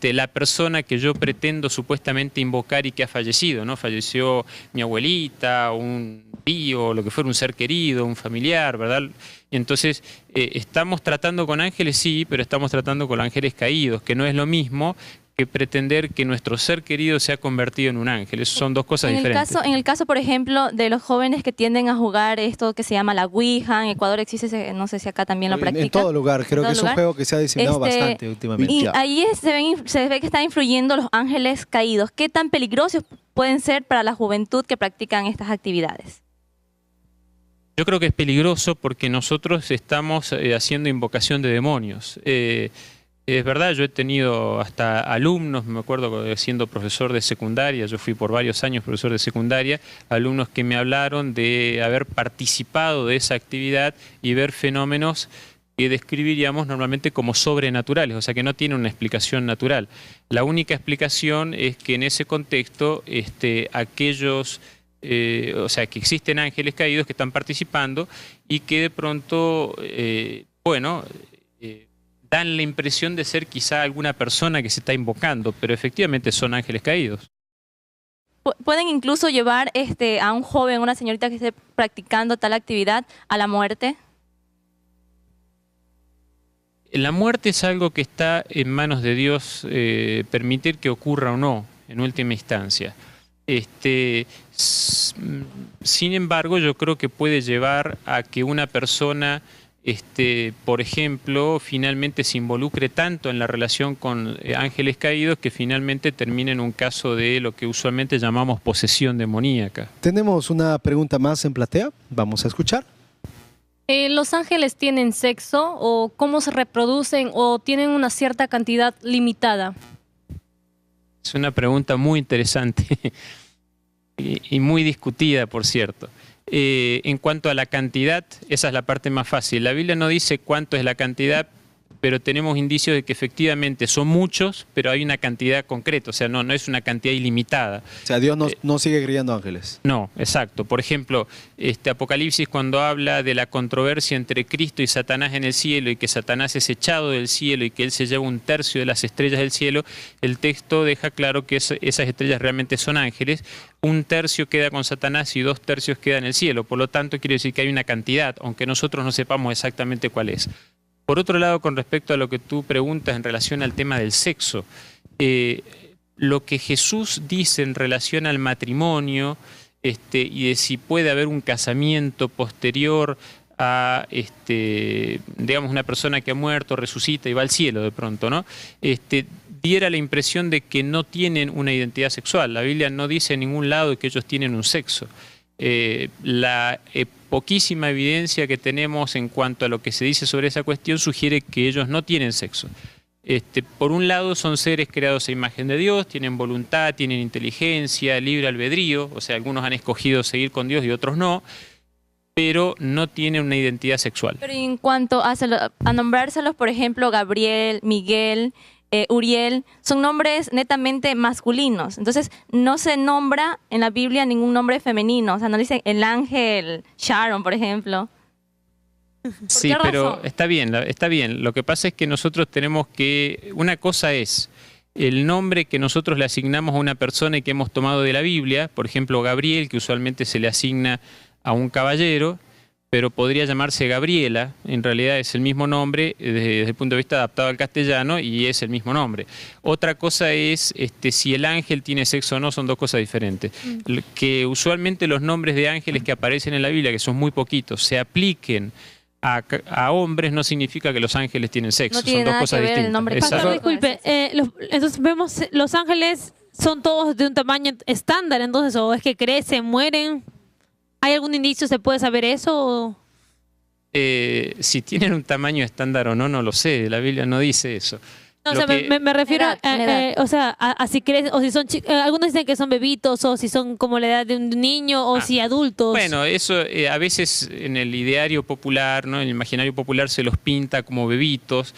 la persona que yo pretendo supuestamente invocar y que ha fallecido, ¿no? Falleció mi abuelita, un tío, lo que fuera, un ser querido, un familiar, ¿verdad? Y entonces, estamos tratando con ángeles, sí, pero estamos tratando con ángeles caídos, que no es lo mismo que pretender que nuestro ser querido se ha convertido en un ángel. Eso son dos cosas diferentes. En el caso, por ejemplo, de los jóvenes que tienden a jugar esto que se llama la Ouija, en Ecuador existe, no sé si acá también lo practican. En todo lugar, creo que es un juego que se ha diseñado bastante últimamente. Y ahí se ve que están influyendo los ángeles caídos. ¿Qué tan peligrosos pueden ser para la juventud que practican estas actividades? Yo creo que es peligroso porque nosotros estamos haciendo invocación de demonios. Es verdad, yo he tenido hasta alumnos, me acuerdo siendo profesor de secundaria, yo fui por varios años profesor de secundaria, alumnos que me hablaron de haber participado de esa actividad y ver fenómenos que describiríamos normalmente como sobrenaturales, o sea que no tienen una explicación natural. La única explicación es que en ese contexto aquellos... o sea, que existen ángeles caídos que están participando y que de pronto, dan la impresión de ser quizá alguna persona que se está invocando, pero efectivamente son ángeles caídos. ¿Pueden incluso llevar a un joven, una señorita que esté practicando tal actividad a la muerte? La muerte es algo que está en manos de Dios, permitir que ocurra o no, en última instancia. Sin embargo, yo creo que puede llevar a que una persona, por ejemplo, finalmente se involucre tanto en la relación con ángeles caídos que finalmente termine en un caso de lo que usualmente llamamos posesión demoníaca. Tenemos una pregunta más en platea, vamos a escuchar. ¿Los ángeles tienen sexo o cómo se reproducen o tienen una cierta cantidad limitada? Es una pregunta muy interesante y muy discutida, por cierto. En cuanto a la cantidad, esa es la parte más fácil. La Biblia no dice cuánto es la cantidad, pero tenemos indicios de que efectivamente son muchos, pero hay una cantidad concreta, o sea, no es una cantidad ilimitada. O sea, Dios no sigue criando ángeles. No, exacto. Por ejemplo, Apocalipsis, cuando habla de la controversia entre Cristo y Satanás en el cielo y que Satanás es echado del cielo y que él se lleva 1/3 de las estrellas del cielo, el texto deja claro que esas estrellas realmente son ángeles. 1/3 queda con Satanás y 2/3 queda en el cielo. Por lo tanto, quiere decir que hay una cantidad, aunque nosotros no sepamos exactamente cuál es. Por otro lado, con respecto a lo que tú preguntas en relación al tema del sexo, lo que Jesús dice en relación al matrimonio y de si puede haber un casamiento posterior a, digamos, una persona que ha muerto, resucita y va al cielo de pronto, ¿no? Diera la impresión de que no tienen una identidad sexual. La Biblia no dice en ningún lado que ellos tienen un sexo. La poquísima evidencia que tenemos en cuanto a lo que se dice sobre esa cuestión sugiere que ellos no tienen sexo. Por un lado son seres creados a imagen de Dios, tienen voluntad, tienen inteligencia, libre albedrío, o sea, algunos han escogido seguir con Dios y otros no, pero no tienen una identidad sexual. Pero en cuanto a nombrárselos, por ejemplo, Gabriel, Miguel, Uriel, son nombres netamente masculinos. Entonces, no se nombra en la Biblia ningún nombre femenino. O sea, no dicen el ángel Sharon, por ejemplo. Sí, pero está bien, está bien. Lo que pasa es que nosotros tenemos que... Una cosa es el nombre que nosotros le asignamos a una persona y que hemos tomado de la Biblia. Por ejemplo, Gabriel, que usualmente se le asigna a un caballero, pero podría llamarse Gabriela, en realidad es el mismo nombre desde el punto de vista adaptado al castellano y es el mismo nombre. Otra cosa es si el ángel tiene sexo o no, son dos cosas diferentes. Que usualmente los nombres de ángeles que aparecen en la Biblia, que son muy poquitos, se apliquen a hombres no significa que los ángeles tienen sexo, son dos cosas distintas. Pastor, disculpe, entonces vemos los ángeles son todos de un tamaño estándar, entonces, o es que crecen, mueren. ¿Hay algún indicio? ¿Se puede saber eso? O? Si tienen un tamaño estándar o no, no lo sé. La Biblia no dice eso. No, o sea, me refiero a si crees, o si son algunos dicen que son bebitos, o si son como la edad de un niño, o si adultos. Bueno, eso a veces en el ideario popular, ¿no? En el imaginario popular se los pinta como bebitos.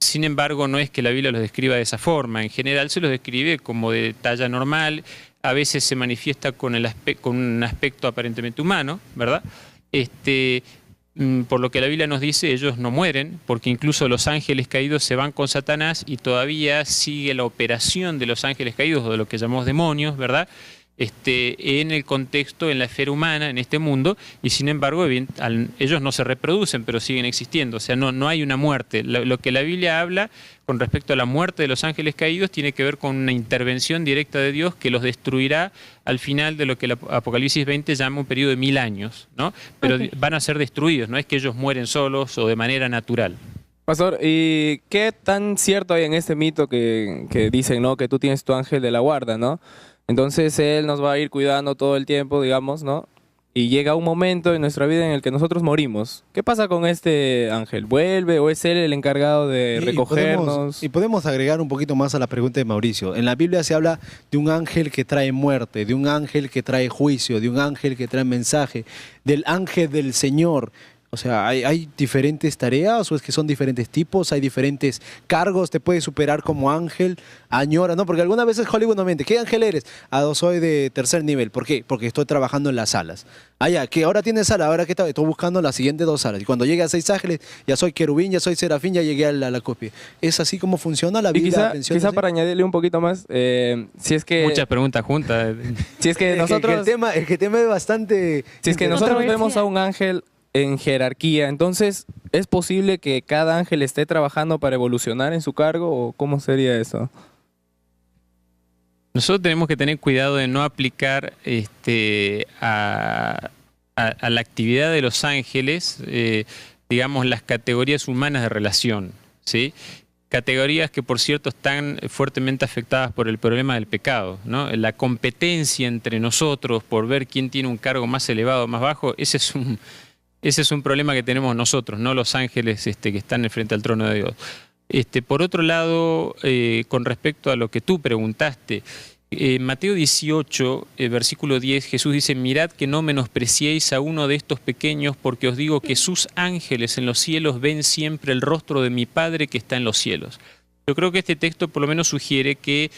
Sin embargo, no es que la Biblia los describa de esa forma. En general se los describe como de talla normal. A veces se manifiesta con un aspecto aparentemente humano, ¿verdad? Por lo que la Biblia nos dice, ellos no mueren, porque incluso los ángeles caídos se van con Satanás y todavía sigue la operación de los ángeles caídos, o de lo que llamamos demonios, ¿verdad? En el contexto, en la esfera humana, en este mundo, y sin embargo ellos no se reproducen, pero siguen existiendo. O sea, no hay una muerte. Lo que la Biblia habla con respecto a la muerte de los ángeles caídos tiene que ver con una intervención directa de Dios que los destruirá al final de lo que el Apocalipsis 20 llama un periodo de 1000 años, ¿no? Pero van a ser destruidos, no es que ellos mueren solos o de manera natural. Pastor, ¿y qué tan cierto hay en este mito que dicen, ¿no? Que tú tienes tu ángel de la guarda, ¿no? Entonces él nos va a ir cuidando todo el tiempo, digamos, ¿no? Y llega un momento en nuestra vida en el que nosotros morimos. ¿Qué pasa con este ángel? ¿Vuelve o es él el encargado de recogernos? Y podemos agregar un poquito más a la pregunta de Mauricio. En la Biblia se habla de un ángel que trae muerte, de un ángel que trae juicio, de un ángel que trae mensaje, del ángel del Señor. O sea, ¿hay diferentes tareas o es que son diferentes tipos? ¿Hay diferentes cargos? ¿Te puedes superar como ángel? ¿Añora? No, porque algunas veces Hollywood no miente. ¿Qué ángel eres? Soy de tercer nivel. ¿Por qué? Porque estoy trabajando en las salas. Ya, que ahora tienes sala, ahora que estoy buscando las siguientes 2 salas. Y cuando llegue a 6 ángeles, ya soy querubín, ya soy serafín, ya llegué a la copia. ¿Es así como funciona la vida? Quizá para añadirle un poquito más, si es que... Muchas preguntas juntas. Si es que nosotros... el tema es bastante... Si es que nosotros vemos a un ángel en jerarquía, entonces, ¿es posible que cada ángel esté trabajando para evolucionar en su cargo o cómo sería eso? Nosotros tenemos que tener cuidado de no aplicar a la actividad de los ángeles, digamos, las categorías humanas de relación, ¿sí? Categorías que, por cierto, están fuertemente afectadas por el problema del pecado, ¿no? La competencia entre nosotros por ver quién tiene un cargo más elevado o más bajo, ese es un problema que tenemos nosotros, no los ángeles que están frente al trono de Dios. Por otro lado, con respecto a lo que tú preguntaste, Mateo 18, versículo 10, Jesús dice: mirad que no menospreciéis a uno de estos pequeños, porque os digo que sus ángeles en los cielos ven siempre el rostro de mi Padre que está en los cielos. Yo creo que este texto por lo menos sugiere que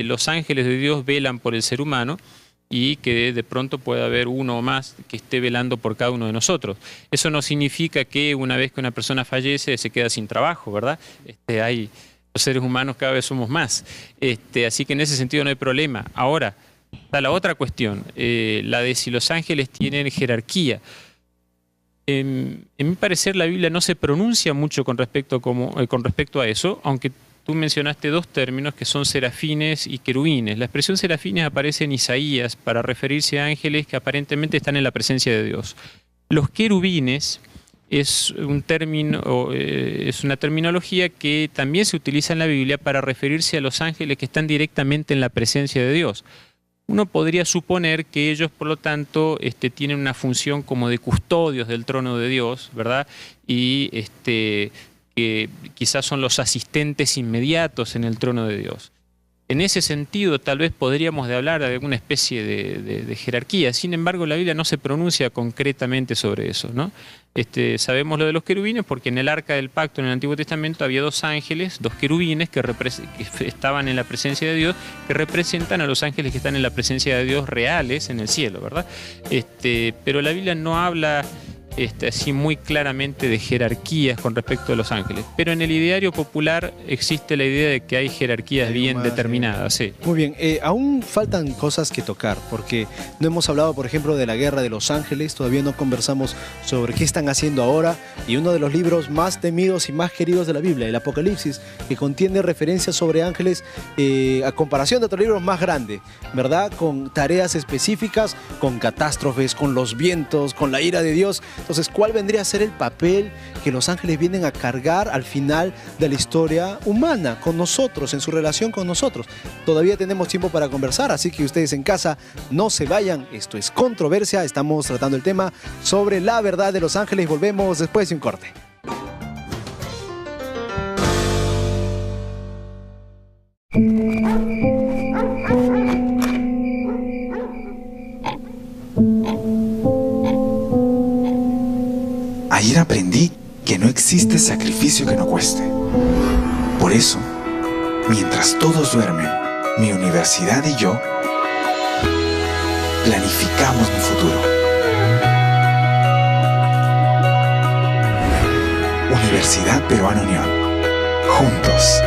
los ángeles de Dios velan por el ser humano, y que de pronto pueda haber uno o más que esté velando por cada uno de nosotros. Eso no significa que una vez que una persona fallece se queda sin trabajo, ¿verdad? Los seres humanos cada vez somos más. Así que en ese sentido no hay problema. Ahora, está la otra cuestión, la de si los ángeles tienen jerarquía. En mi parecer la Biblia no se pronuncia mucho con respecto a eso, aunque tú mencionaste 2 términos que son serafines y querubines. La expresión serafines aparece en Isaías para referirse a ángeles que aparentemente están en la presencia de Dios. Los querubines es una terminología que también se utiliza en la Biblia para referirse a los ángeles que están directamente en la presencia de Dios. Uno podría suponer que ellos, por lo tanto, tienen una función como de custodios del trono de Dios, ¿verdad? Y que quizás son los asistentes inmediatos en el trono de Dios. En ese sentido, tal vez podríamos hablar de alguna especie de jerarquía. Sin embargo, la Biblia no se pronuncia concretamente sobre eso, ¿no? Sabemos lo de los querubines porque en el Arca del Pacto, en el Antiguo Testamento, había 2 ángeles, 2 querubines que estaban en la presencia de Dios, que representan a los ángeles que están en la presencia de Dios reales en el cielo, ¿verdad? Pero la Biblia no habla así muy claramente de jerarquías con respecto a los ángeles. Pero en el ideario popular existe la idea de que hay jerarquías bien determinadas. Sí. Muy bien, aún faltan cosas que tocar, porque no hemos hablado, por ejemplo, de la guerra de los ángeles, todavía no conversamos sobre qué están haciendo ahora, y uno de los libros más temidos y más queridos de la Biblia, el Apocalipsis, que contiene referencias sobre ángeles a comparación de otros libros más grandes, ¿verdad? Con tareas específicas, con catástrofes, con los vientos, con la ira de Dios. Entonces, ¿cuál vendría a ser el papel que los ángeles vienen a cargar al final de la historia humana, con nosotros, en su relación con nosotros? Todavía tenemos tiempo para conversar, así que ustedes en casa no se vayan. Esto es Controversia, estamos tratando el tema sobre la verdad de los ángeles. Volvemos después de un corte. Ayer aprendí que no existe sacrificio que no cueste. Por eso, mientras todos duermen, mi universidad y yo planificamos mi futuro. Universidad Peruana Unión. Juntos.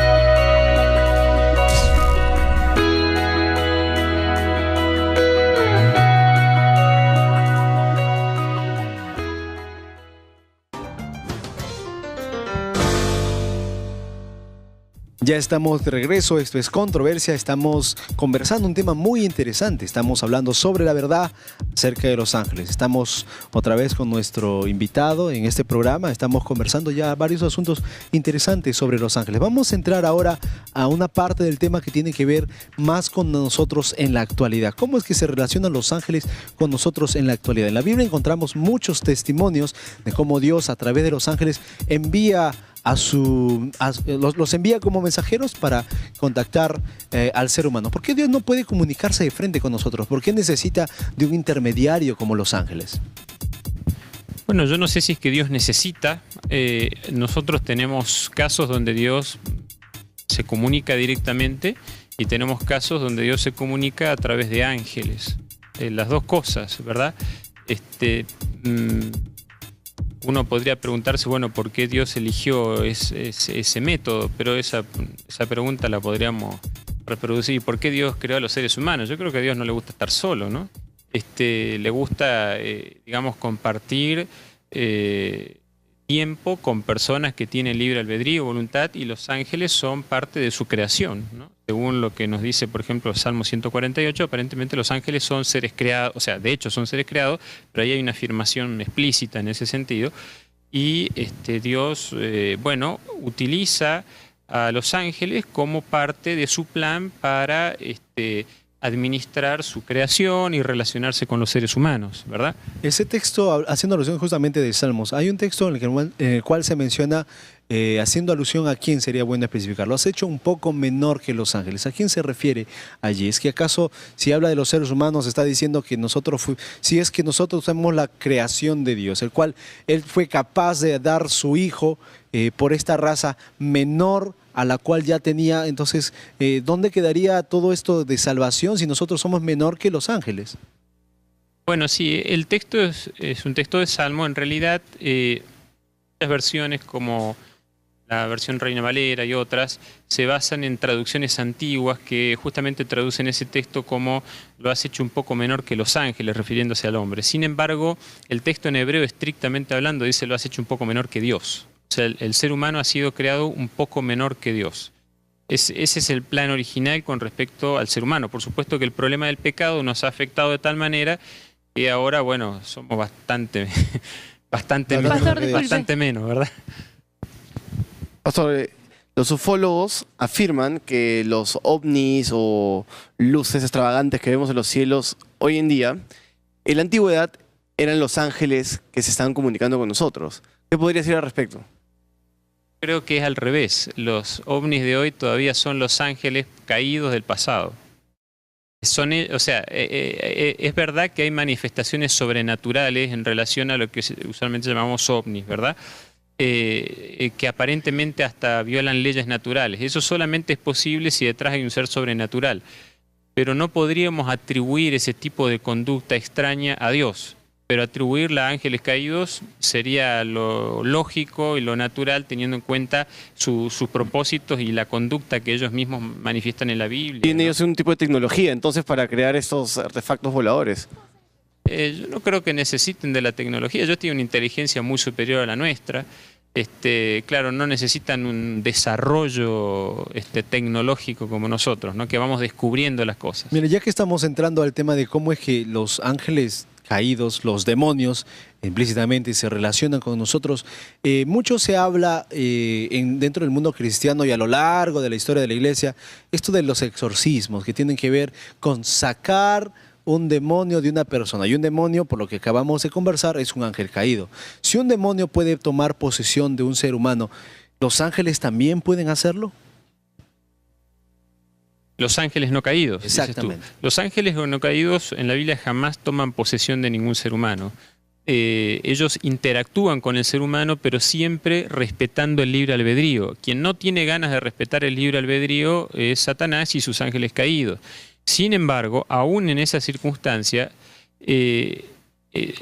Ya estamos de regreso, esto es Controversia, estamos conversando un tema muy interesante, estamos hablando sobre la verdad acerca de los ángeles. Estamos otra vez con nuestro invitado en este programa, estamos conversando ya varios asuntos interesantes sobre los ángeles. Vamos a entrar ahora a una parte del tema que tiene que ver más con nosotros en la actualidad. ¿Cómo es que se relacionan los ángeles con nosotros en la actualidad? En la Biblia encontramos muchos testimonios de cómo Dios a través de los ángeles envía los envía como mensajeros para contactar al ser humano. ¿Por qué Dios no puede comunicarse de frente con nosotros? ¿Por qué necesita de un intermediario como los ángeles? Bueno, yo no sé si es que Dios necesita. Nosotros tenemos casos donde Dios se comunica directamente y tenemos casos donde Dios se comunica a través de ángeles. Las dos cosas, ¿verdad? Uno podría preguntarse, bueno, ¿por qué Dios eligió ese método? Pero esa pregunta la podríamos reproducir. ¿Por qué Dios creó a los seres humanos? Yo creo que a Dios no le gusta estar solo, ¿no? Le gusta, digamos, compartir tiempo con personas que tienen libre albedrío, voluntad, y los ángeles son parte de su creación, ¿no? Según lo que nos dice, por ejemplo, el Salmo 148, aparentemente los ángeles son seres creados, o sea, de hecho son seres creados, pero ahí hay una afirmación explícita en ese sentido, y Dios, bueno, utiliza a los ángeles como parte de su plan para administrar su creación y relacionarse con los seres humanos, ¿verdad? Ese texto, haciendo alusión justamente de Salmos, hay un texto en el cual se menciona, haciendo alusión a quién sería bueno especificarlo. Has hecho un poco menor que los ángeles. ¿A quién se refiere allí? ¿Es que acaso, si habla de los seres humanos, está diciendo que si es que nosotros somos la creación de Dios, el cual Él fue capaz de dar su Hijo por esta raza menor a la cual ya tenía? Entonces, ¿dónde quedaría todo esto de salvación si nosotros somos menor que los ángeles? Bueno, sí, el texto es un texto de Salmo. En realidad, muchas versiones como la versión Reina Valera y otras se basan en traducciones antiguas que justamente traducen ese texto como lo has hecho un poco menor que los ángeles, refiriéndose al hombre. Sin embargo, el texto en hebreo, estrictamente hablando, dice lo has hecho un poco menor que Dios. O sea, el ser humano ha sido creado un poco menor que Dios. Ese es el plan original con respecto al ser humano. Por supuesto que el problema del pecado nos ha afectado de tal manera que ahora, bueno, somos bastante menos, ¿verdad? Pastor, los ufólogos afirman que los ovnis o luces extravagantes que vemos en los cielos hoy en día, en la antigüedad eran los ángeles que se estaban comunicando con nosotros. ¿Qué podría decir al respecto? Creo que es al revés. Los ovnis de hoy todavía son los ángeles caídos del pasado. O sea, es verdad que hay manifestaciones sobrenaturales en relación a lo que usualmente llamamos ovnis, ¿verdad? Que aparentemente hasta violan leyes naturales. Eso solamente es posible si detrás hay un ser sobrenatural. Pero no podríamos atribuir ese tipo de conducta extraña a Dios. Pero atribuirla a ángeles caídos sería lo lógico y lo natural, teniendo en cuenta sus propósitos y la conducta que ellos mismos manifiestan en la Biblia. Tienen ellos un tipo de tecnología, entonces, para crear estos artefactos voladores. Yo no creo que necesiten de la tecnología. Ellos tienen una inteligencia muy superior a la nuestra. Claro, no necesitan un desarrollo tecnológico como nosotros, ¿no? Que vamos descubriendo las cosas. Mire, ya que estamos entrando al tema de cómo es que los ángeles caídos, los demonios, implícitamente se relacionan con nosotros. Mucho se habla dentro del mundo cristiano y a lo largo de la historia de la iglesia, esto de los exorcismos, que tienen que ver con sacar un demonio de una persona. Y un demonio, por lo que acabamos de conversar, es un ángel caído. Si un demonio puede tomar posesión de un ser humano, ¿los ángeles también pueden hacerlo? Los ángeles no caídos. Exactamente. Los ángeles no caídos en la Biblia jamás toman posesión de ningún ser humano. Ellos interactúan con el ser humano, pero siempre respetando el libre albedrío. Quien no tiene ganas de respetar el libre albedrío es Satanás y sus ángeles caídos. Sin embargo, aún en esa circunstancia,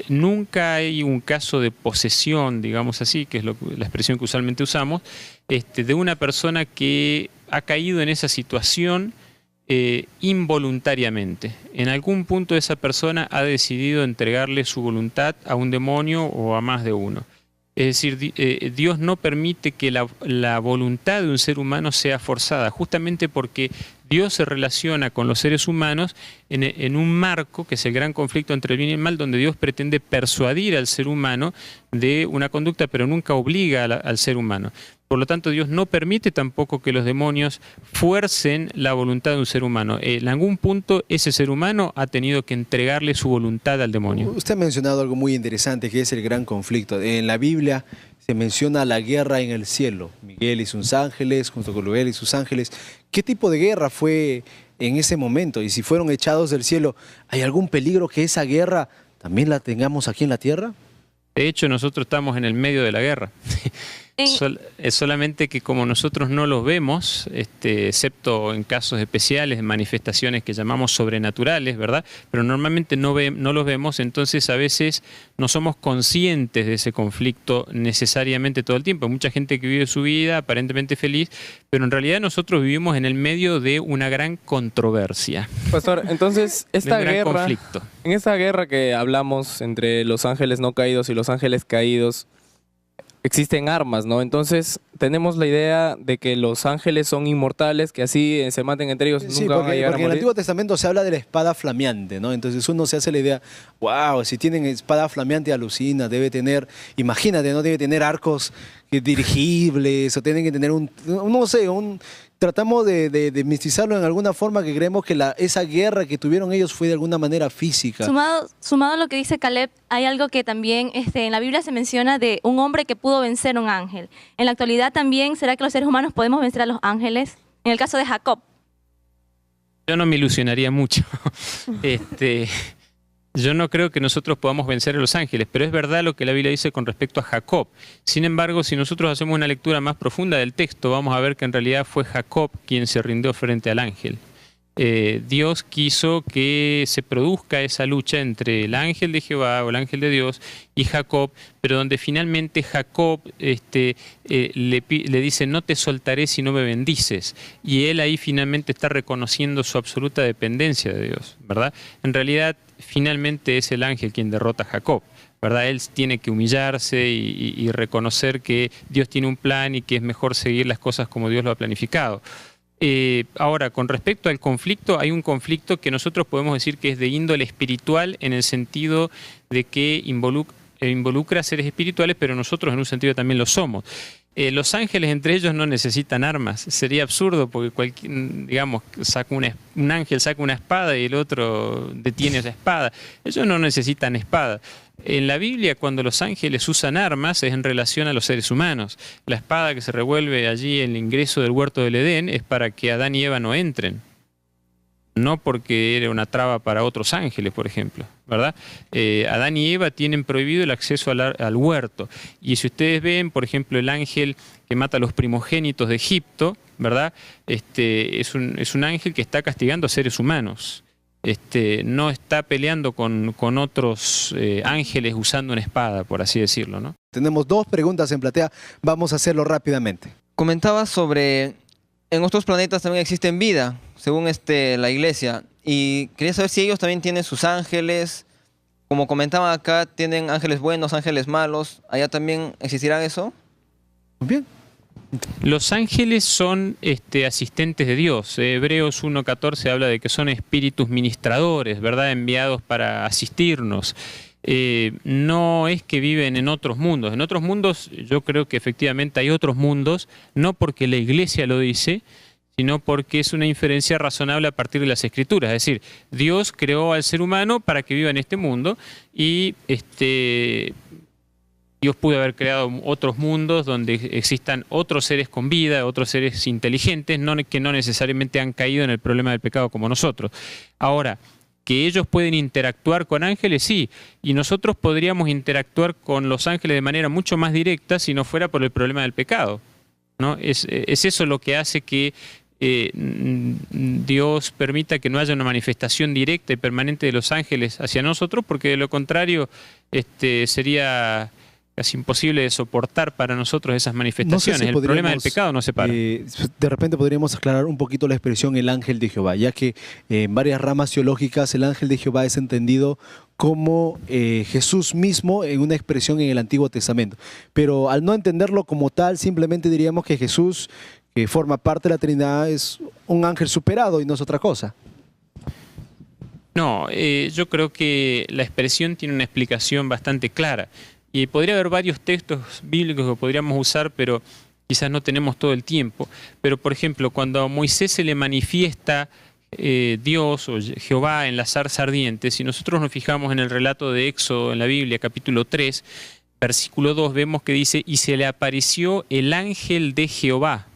nunca hay un caso de posesión, digamos así, que es la expresión que usualmente usamos, de una persona que ha caído en esa situación involuntariamente. En algún punto esa persona ha decidido entregarle su voluntad a un demonio o a más de uno. Es decir, Dios no permite que la voluntad de un ser humano sea forzada, justamente porque Dios se relaciona con los seres humanos en un marco, que es el gran conflicto entre el bien y el mal, donde Dios pretende persuadir al ser humano de una conducta, pero nunca obliga al ser humano. Por lo tanto, Dios no permite tampoco que los demonios fuercen la voluntad de un ser humano. En algún punto ese ser humano ha tenido que entregarle su voluntad al demonio. Usted ha mencionado algo muy interesante, que es el gran conflicto. En la Biblia se menciona la guerra en el cielo. Miguel y sus ángeles, junto con Luel y sus ángeles. ¿Qué tipo de guerra fue en ese momento? Y si fueron echados del cielo, ¿hay algún peligro que esa guerra también la tengamos aquí en la tierra? De hecho, nosotros estamos en el medio de la guerra. Es solamente que como nosotros no los vemos, excepto en casos especiales, manifestaciones que llamamos sobrenaturales, ¿verdad? Pero normalmente no los vemos, entonces a veces no somos conscientes de ese conflicto necesariamente todo el tiempo. Hay mucha gente que vive su vida aparentemente feliz, pero en realidad nosotros vivimos en el medio de una gran controversia. Pastor, entonces esta guerra, conflicto. En esta guerra que hablamos entre los ángeles no caídos y los ángeles caídos, existen armas, ¿no? Entonces tenemos la idea de que los ángeles son inmortales, que así se maten entre ellos, Sí, nunca van a porque llegar a en el morir. Antiguo Testamento se habla de la espada flameante, ¿no? Entonces uno se hace la idea, wow, si tienen espada flameante alucina, debe tener, imagínate, ¿no? Debe tener arcos dirigibles, o tienen que tener no sé, tratamos de mistizarlo en alguna forma, que creemos que esa guerra que tuvieron ellos fue de alguna manera física. Sumado a lo que dice Caleb, hay algo que también en la Biblia se menciona de un hombre que pudo vencer a un ángel. En la actualidad también, ¿será que los seres humanos podemos vencer a los ángeles? En el caso de Jacob. Yo no me ilusionaría mucho. Yo no creo que nosotros podamos vencer a los ángeles, pero es verdad lo que la Biblia dice con respecto a Jacob. Sin embargo, si nosotros hacemos una lectura más profunda del texto, vamos a ver que en realidad fue Jacob quien se rindió frente al ángel. Dios quiso que se produzca esa lucha entre el ángel de Jehová o el ángel de Dios y Jacob, pero donde finalmente Jacob le dice: no te soltaré si no me bendices, y él ahí finalmente está reconociendo su absoluta dependencia de Dios, ¿verdad? En realidad finalmente es el ángel quien derrota a Jacob, ¿verdad? Él tiene que humillarse y reconocer que Dios tiene un plan y que es mejor seguir las cosas como Dios lo ha planificado. Ahora, con respecto al conflicto, hay un conflicto que nosotros podemos decir que es de índole espiritual, en el sentido de que involucra a seres espirituales, pero nosotros en un sentido también lo somos. Los ángeles entre ellos no necesitan armas. Sería absurdo porque digamos, un ángel saca una espada y el otro detiene esa espada. Ellos no necesitan espada. En la Biblia, cuando los ángeles usan armas, es en relación a los seres humanos. La espada que se revuelve allí en el ingreso del huerto del Edén es para que Adán y Eva no entren. No porque era una traba para otros ángeles, por ejemplo, ¿verdad? Adán y Eva tienen prohibido el acceso al huerto. Y si ustedes ven, por ejemplo, el ángel que mata a los primogénitos de Egipto, ¿verdad? Es un ángel que está castigando a seres humanos. No está peleando con otros ángeles usando una espada, por así decirlo, ¿no? Tenemos 2 preguntas en platea, vamos a hacerlo rápidamente. Comentaba sobre, en otros planetas también existen vida, según la iglesia, y quería saber si ellos también tienen sus ángeles. Como comentaban acá, tienen ángeles buenos, ángeles malos. ¿Allá también existirá eso? Bien. Los ángeles son asistentes de Dios. Hebreos 1.14 habla de que son espíritus ministradores, ¿verdad? Enviados para asistirnos. No es que viven en otros mundos. En otros mundos yo creo que efectivamente hay otros mundos, no porque la Iglesia lo dice, sino porque es una inferencia razonable a partir de las Escrituras. Es decir, Dios creó al ser humano para que viva en este mundo y Dios pudo haber creado otros mundos donde existan otros seres con vida, otros seres inteligentes, que no necesariamente han caído en el problema del pecado como nosotros. Ahora, que ellos pueden interactuar con ángeles, sí, y nosotros podríamos interactuar con los ángeles de manera mucho más directa si no fuera por el problema del pecado, ¿no? Es eso lo que hace que Dios permita que no haya una manifestación directa y permanente de los ángeles hacia nosotros, porque de lo contrario sería casi imposible de soportar para nosotros esas manifestaciones. No sé si el problema del pecado nos separa. De repente podríamos aclarar un poquito la expresión el ángel de Jehová, ya que en varias ramas teológicas el ángel de Jehová es entendido como Jesús mismo en una expresión en el Antiguo Testamento. Pero al no entenderlo como tal, simplemente diríamos que Jesús, que forma parte de la Trinidad, es un ángel superado y no es otra cosa. No, yo creo que la expresión tiene una explicación bastante clara. Y podría haber varios textos bíblicos que podríamos usar, pero quizás no tenemos todo el tiempo. Pero, por ejemplo, cuando a Moisés se le manifiesta Dios o Jehová en la zarza ardiente, si nosotros nos fijamos en el relato de Éxodo en la Biblia, capítulo 3, versículo 2, vemos que dice, y se le apareció el ángel de Jehová.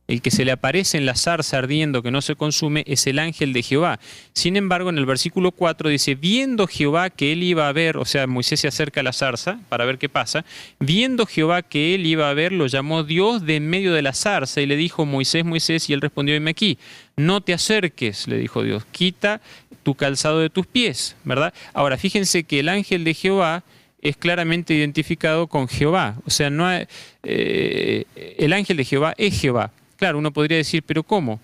El que se le aparece en la zarza ardiendo que no se consume es el ángel de Jehová. Sin embargo, en el versículo 4 dice, viendo Jehová que él iba a ver, o sea, Moisés se acerca a la zarza para ver qué pasa, viendo Jehová que él iba a ver, lo llamó Dios de en medio de la zarza y le dijo, Moisés, Moisés, y él respondió, heme aquí, no te acerques, le dijo Dios, quita tu calzado de tus pies, ¿verdad? Ahora, fíjense que el ángel de Jehová es claramente identificado con Jehová, o sea, no hay, el ángel de Jehová es Jehová. Claro, uno podría decir, ¿pero cómo?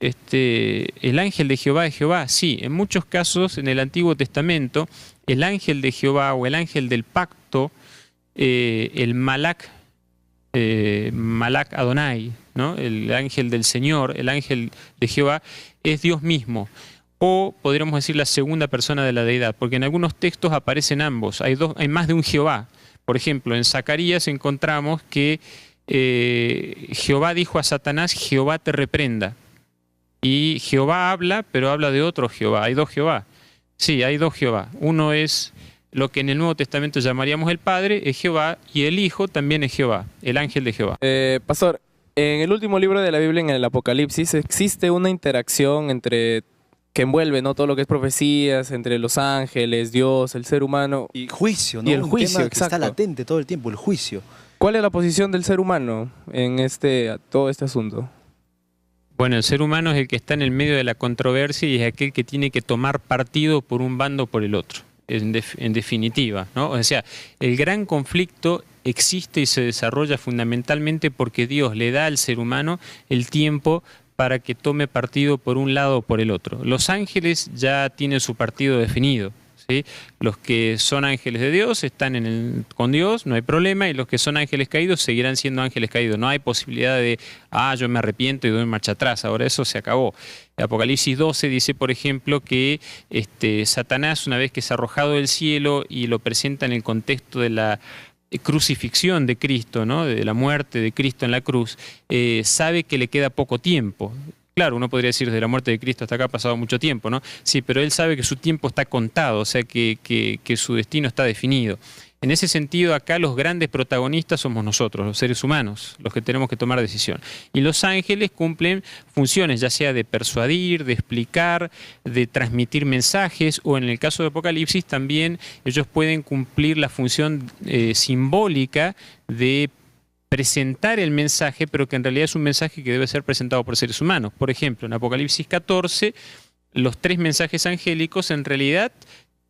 ¿El ángel de Jehová es Jehová? Sí, en muchos casos en el Antiguo Testamento, el ángel de Jehová o el ángel del pacto, el Malak Adonai, ¿no? El ángel del Señor, el ángel de Jehová, es Dios mismo. O podríamos decir la segunda persona de la deidad, porque en algunos textos aparecen ambos, hay más de un Jehová. Por ejemplo, en Zacarías encontramos que Jehová dijo a Satanás, Jehová te reprenda. Y Jehová habla, pero habla de otro Jehová. Hay dos Jehová. Sí, hay dos Jehová. Uno es lo que en el Nuevo Testamento llamaríamos el Padre, es Jehová, y el Hijo también es Jehová, el ángel de Jehová. Pastor, en el último libro de la Biblia, en el Apocalipsis, existe una interacción entre que envuelve, ¿no?, todo lo que es profecías, entre los ángeles, Dios, el ser humano. Y juicio, ¿no? Y el Un juicio, tema que exacto. está latente todo el tiempo, el juicio. ¿Cuál es la posición del ser humano en todo este asunto? Bueno, el ser humano es el que está en el medio de la controversia y es aquel que tiene que tomar partido por un bando o por el otro, en definitiva, ¿no? O sea, el gran conflicto existe y se desarrolla fundamentalmente porque Dios le da al ser humano el tiempo para que tome partido por un lado o por el otro. Los ángeles ya tienen su partido definido, ¿sí? Los que son ángeles de Dios están con Dios, no hay problema, y los que son ángeles caídos seguirán siendo ángeles caídos. No hay posibilidad de, yo me arrepiento y doy marcha atrás, ahora eso se acabó. Apocalipsis 12 dice, por ejemplo, que Satanás, una vez que es arrojado del cielo y lo presenta en el contexto de la crucifixión de Cristo, ¿no?, de la muerte de Cristo en la cruz, sabe que le queda poco tiempo. Claro, uno podría decir, desde la muerte de Cristo hasta acá ha pasado mucho tiempo, ¿no? Sí, pero él sabe que su tiempo está contado, o sea que su destino está definido. En ese sentido, acá los grandes protagonistas somos nosotros, los seres humanos, los que tenemos que tomar decisión. Y los ángeles cumplen funciones, ya sea de persuadir, de explicar, de transmitir mensajes, o en el caso de Apocalipsis también ellos pueden cumplir la función simbólica de presentar el mensaje, pero que en realidad es un mensaje que debe ser presentado por seres humanos. Por ejemplo, en Apocalipsis 14, los 3 mensajes angélicos en realidad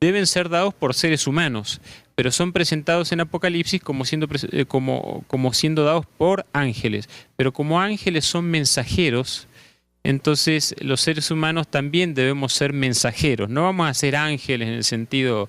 deben ser dados por seres humanos, pero son presentados en Apocalipsis como siendo dados por ángeles. Pero como ángeles son mensajeros, entonces los seres humanos también debemos ser mensajeros. No vamos a ser ángeles en el sentido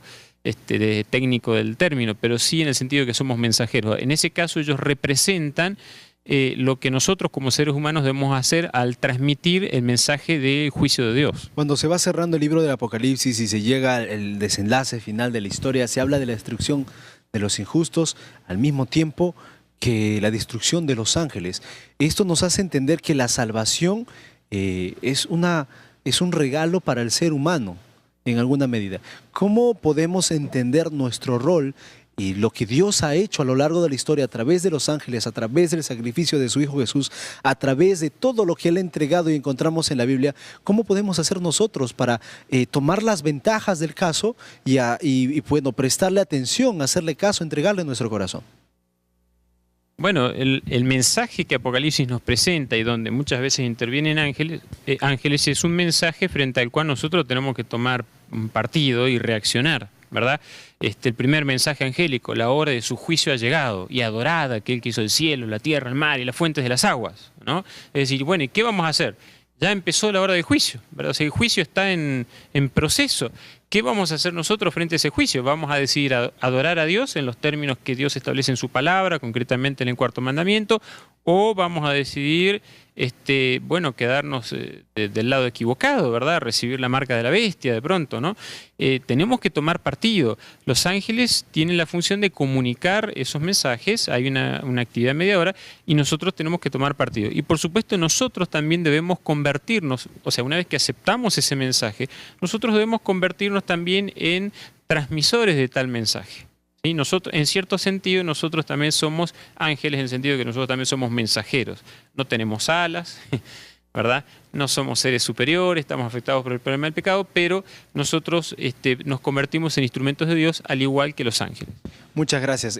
técnico del término, pero sí en el sentido de que somos mensajeros. En ese caso ellos representan lo que nosotros como seres humanos debemos hacer al transmitir el mensaje del juicio de Dios. Cuando se va cerrando el libro del Apocalipsis y se llega al desenlace final de la historia, se habla de la destrucción de los injustos al mismo tiempo que la destrucción de los ángeles. Esto nos hace entender que la salvación es un regalo para el ser humano en alguna medida. ¿Cómo podemos entender nuestro rol y lo que Dios ha hecho a lo largo de la historia a través de los ángeles, a través del sacrificio de su Hijo Jesús, a través de todo lo que Él ha entregado y encontramos en la Biblia? ¿Cómo podemos hacer nosotros para tomar las ventajas del caso y bueno, prestarle atención, hacerle caso, entregarle nuestro corazón? Bueno, el mensaje que Apocalipsis nos presenta y donde muchas veces intervienen ángeles es un mensaje frente al cual nosotros tenemos que tomar partido y reaccionar, ¿verdad? El primer mensaje angélico: la hora de su juicio ha llegado, y adorad a aquel que hizo el cielo, la tierra, el mar y las fuentes de las aguas, ¿no? Es decir, bueno, ¿y qué vamos a hacer? Ya empezó la hora del juicio, ¿verdad? O sea, el juicio está en proceso. ¿Qué vamos a hacer nosotros frente a ese juicio? ¿Vamos a decidir adorar a Dios en los términos que Dios establece en su palabra, concretamente en el cuarto mandamiento? ¿O vamos a decidir, bueno, quedarnos del lado equivocado, ¿verdad? Recibir la marca de la bestia de pronto, ¿no? Tenemos que tomar partido. Los ángeles tienen la función de comunicar esos mensajes, hay una actividad mediadora, y nosotros tenemos que tomar partido. Y por supuesto nosotros también debemos convertirnos, o sea, una vez que aceptamos ese mensaje, nosotros debemos convertirnos también en transmisores de tal mensaje. ¿Sí? Nosotros, en cierto sentido, nosotros también somos ángeles, en el sentido de que nosotros también somos mensajeros. No tenemos alas, ¿verdad? No somos seres superiores, estamos afectados por el problema del pecado, pero nosotros nos convertimos en instrumentos de Dios al igual que los ángeles. Muchas gracias.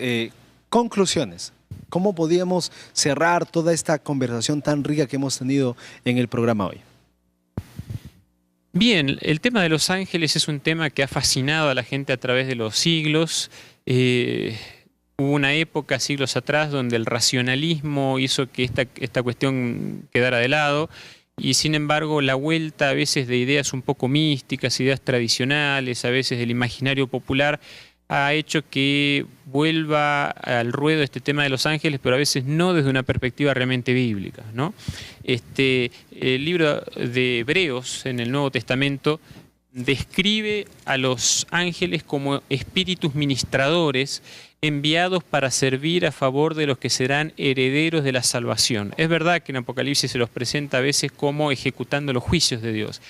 Conclusiones. ¿Cómo podíamos cerrar toda esta conversación tan rica que hemos tenido en el programa hoy? Bien, el tema de los ángeles es un tema que ha fascinado a la gente a través de los siglos. Hubo una época, siglos atrás, donde el racionalismo hizo que esta cuestión quedara de lado, y sin embargo la vuelta a veces de ideas un poco místicas, ideas tradicionales, a veces del imaginario popular, ha hecho que vuelva al ruedo este tema de los ángeles, pero a veces no desde una perspectiva realmente bíblica, ¿no? El libro de Hebreos en el Nuevo Testamento describe a los ángeles como espíritus ministradores enviados para servir a favor de los que serán herederos de la salvación. Es verdad que en Apocalipsis se los presenta a veces como ejecutando los juicios de Dios,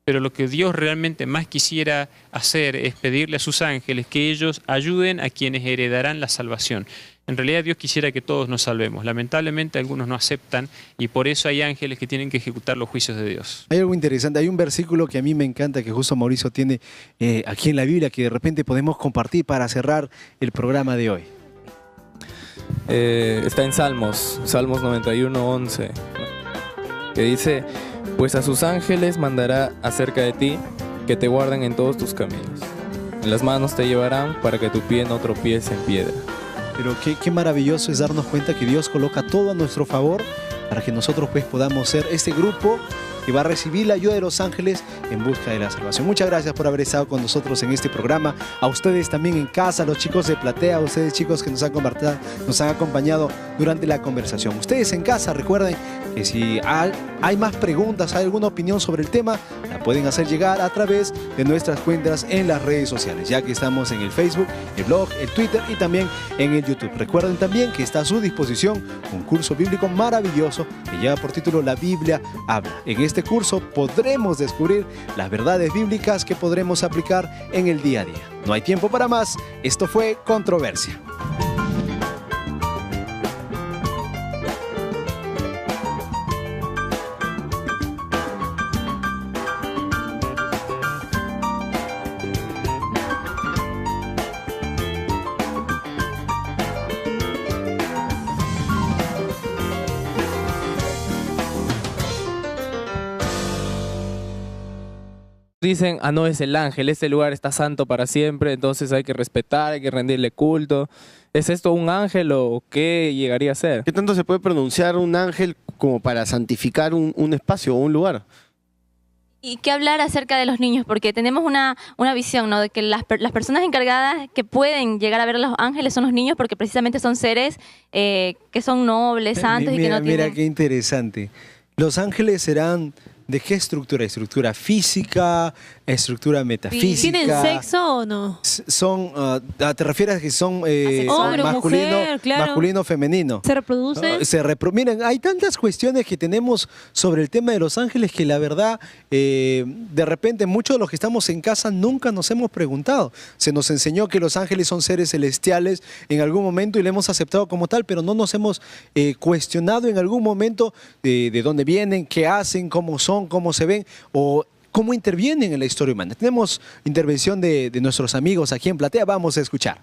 pero lo que Dios realmente más quisiera hacer es pedirle a sus ángeles que ellos ayuden a quienes heredarán la salvación. En realidad Dios quisiera que todos nos salvemos. Lamentablemente algunos no aceptan, y por eso hay ángeles que tienen que ejecutar los juicios de Dios. Hay algo interesante, hay un versículo que a mí me encanta, que justo Mauricio tiene aquí en la Biblia, que de repente podemos compartir para cerrar el programa de hoy. Está en Salmos 91:11, que dice: pues a sus ángeles mandará acerca de ti, que te guarden en todos tus caminos. En las manos te llevarán para que tu pie no tropiece en piedra. Pero qué maravilloso es darnos cuenta que Dios coloca todo a nuestro favor para que nosotros pues podamos ser este grupo que va a recibir la ayuda de los ángeles en busca de la salvación. Muchas gracias por haber estado con nosotros en este programa. A ustedes también en casa, a los chicos de Platea, a ustedes chicos que nos han acompañado durante la conversación. Ustedes en casa, recuerden que si hay más preguntas, hay alguna opinión sobre el tema, la pueden hacer llegar a través de nuestras cuentas en las redes sociales, ya que estamos en el Facebook, el blog, el Twitter y también en el YouTube. Recuerden también que está a su disposición un curso bíblico maravilloso que lleva por título La Biblia Habla. En este curso podremos descubrir las verdades bíblicas que podremos aplicar en el día a día. No hay tiempo para más. Esto fue Controversia. Dicen, no, es el ángel, este lugar está santo para siempre, entonces hay que respetar, hay que rendirle culto. ¿Es esto un ángel o qué llegaría a ser? ¿Qué tanto se puede pronunciar un ángel como para santificar un espacio o un lugar? Y que hablar acerca de los niños, porque tenemos una visión, ¿no? De que las personas encargadas que pueden llegar a ver a los ángeles son los niños, porque precisamente son seres que son nobles, santos y que no tienen... Mira qué interesante. Los ángeles serán... ¿De qué estructura? ¿Estructura física? ¿Estructura metafísica? ¿Tienen sexo o no? Son, ¿te refieres a que son Hombre, masculino, mujer, claro. masculino, femenino? ¿Se reproducen? Miren, hay tantas cuestiones que tenemos sobre el tema de los ángeles que la verdad, de repente muchos de los que estamos en casa nunca nos hemos preguntado. Se nos enseñó que los ángeles son seres celestiales en algún momento y lo hemos aceptado como tal, pero no nos hemos cuestionado en algún momento de dónde vienen, qué hacen, cómo son, cómo se ven o cómo intervienen en la historia humana. Tenemos intervención de nuestros amigos aquí en Platea, vamos a escuchar.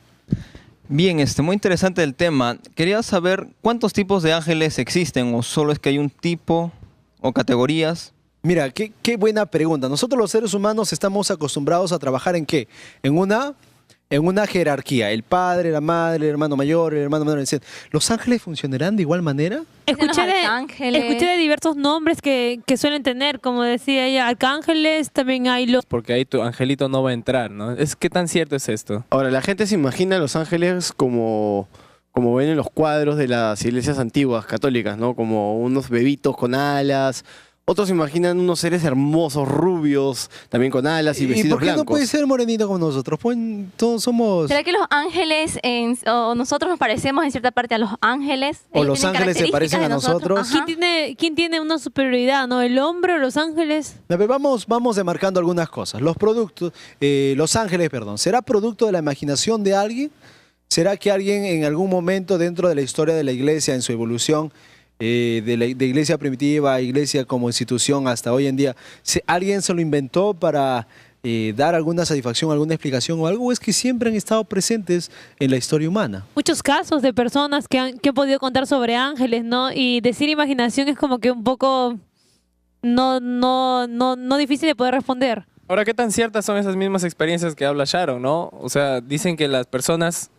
Bien, muy interesante el tema. Quería saber cuántos tipos de ángeles existen o solo es que hay un tipo o categorías. Mira, qué buena pregunta. Nosotros los seres humanos estamos acostumbrados a trabajar ¿en qué? En una jerarquía. El padre, la madre, el hermano mayor, el hermano menor, etc. ¿Los ángeles funcionarán de igual manera? Escuché de diversos nombres que suelen tener, como decía ella, arcángeles, también hay los... Porque ahí tu angelito no va a entrar, ¿no? ¿Qué tan cierto es esto? Ahora, la gente se imagina a los ángeles como ven en los cuadros de las iglesias antiguas católicas, ¿no? Como unos bebitos con alas. Otros se imaginan unos seres hermosos, rubios, también con alas y vestidos blancos. ¿Y por qué no puede ser morenito como nosotros? Pues todos somos... ¿Será que los ángeles, o nosotros nos parecemos en cierta parte a los ángeles? ¿O los ángeles se parecen a nosotros? ¿Quién tiene una superioridad, no? ¿El hombre o los ángeles? A ver, vamos demarcando algunas cosas. Los ángeles, ¿será producto de la imaginación de alguien? ¿Será que alguien en algún momento dentro de la historia de la iglesia, en su evolución, de iglesia primitiva, iglesia como institución hasta hoy en día, alguien se lo inventó para dar alguna satisfacción, alguna explicación o algo? ¿O es que siempre han estado presentes en la historia humana? Muchos casos de personas que han podido contar sobre ángeles, ¿no? Y decir imaginación es como que un poco no difícil de poder responder. Ahora, ¿qué tan ciertas son esas mismas experiencias que habla Sharon, no? O sea, dicen que las personas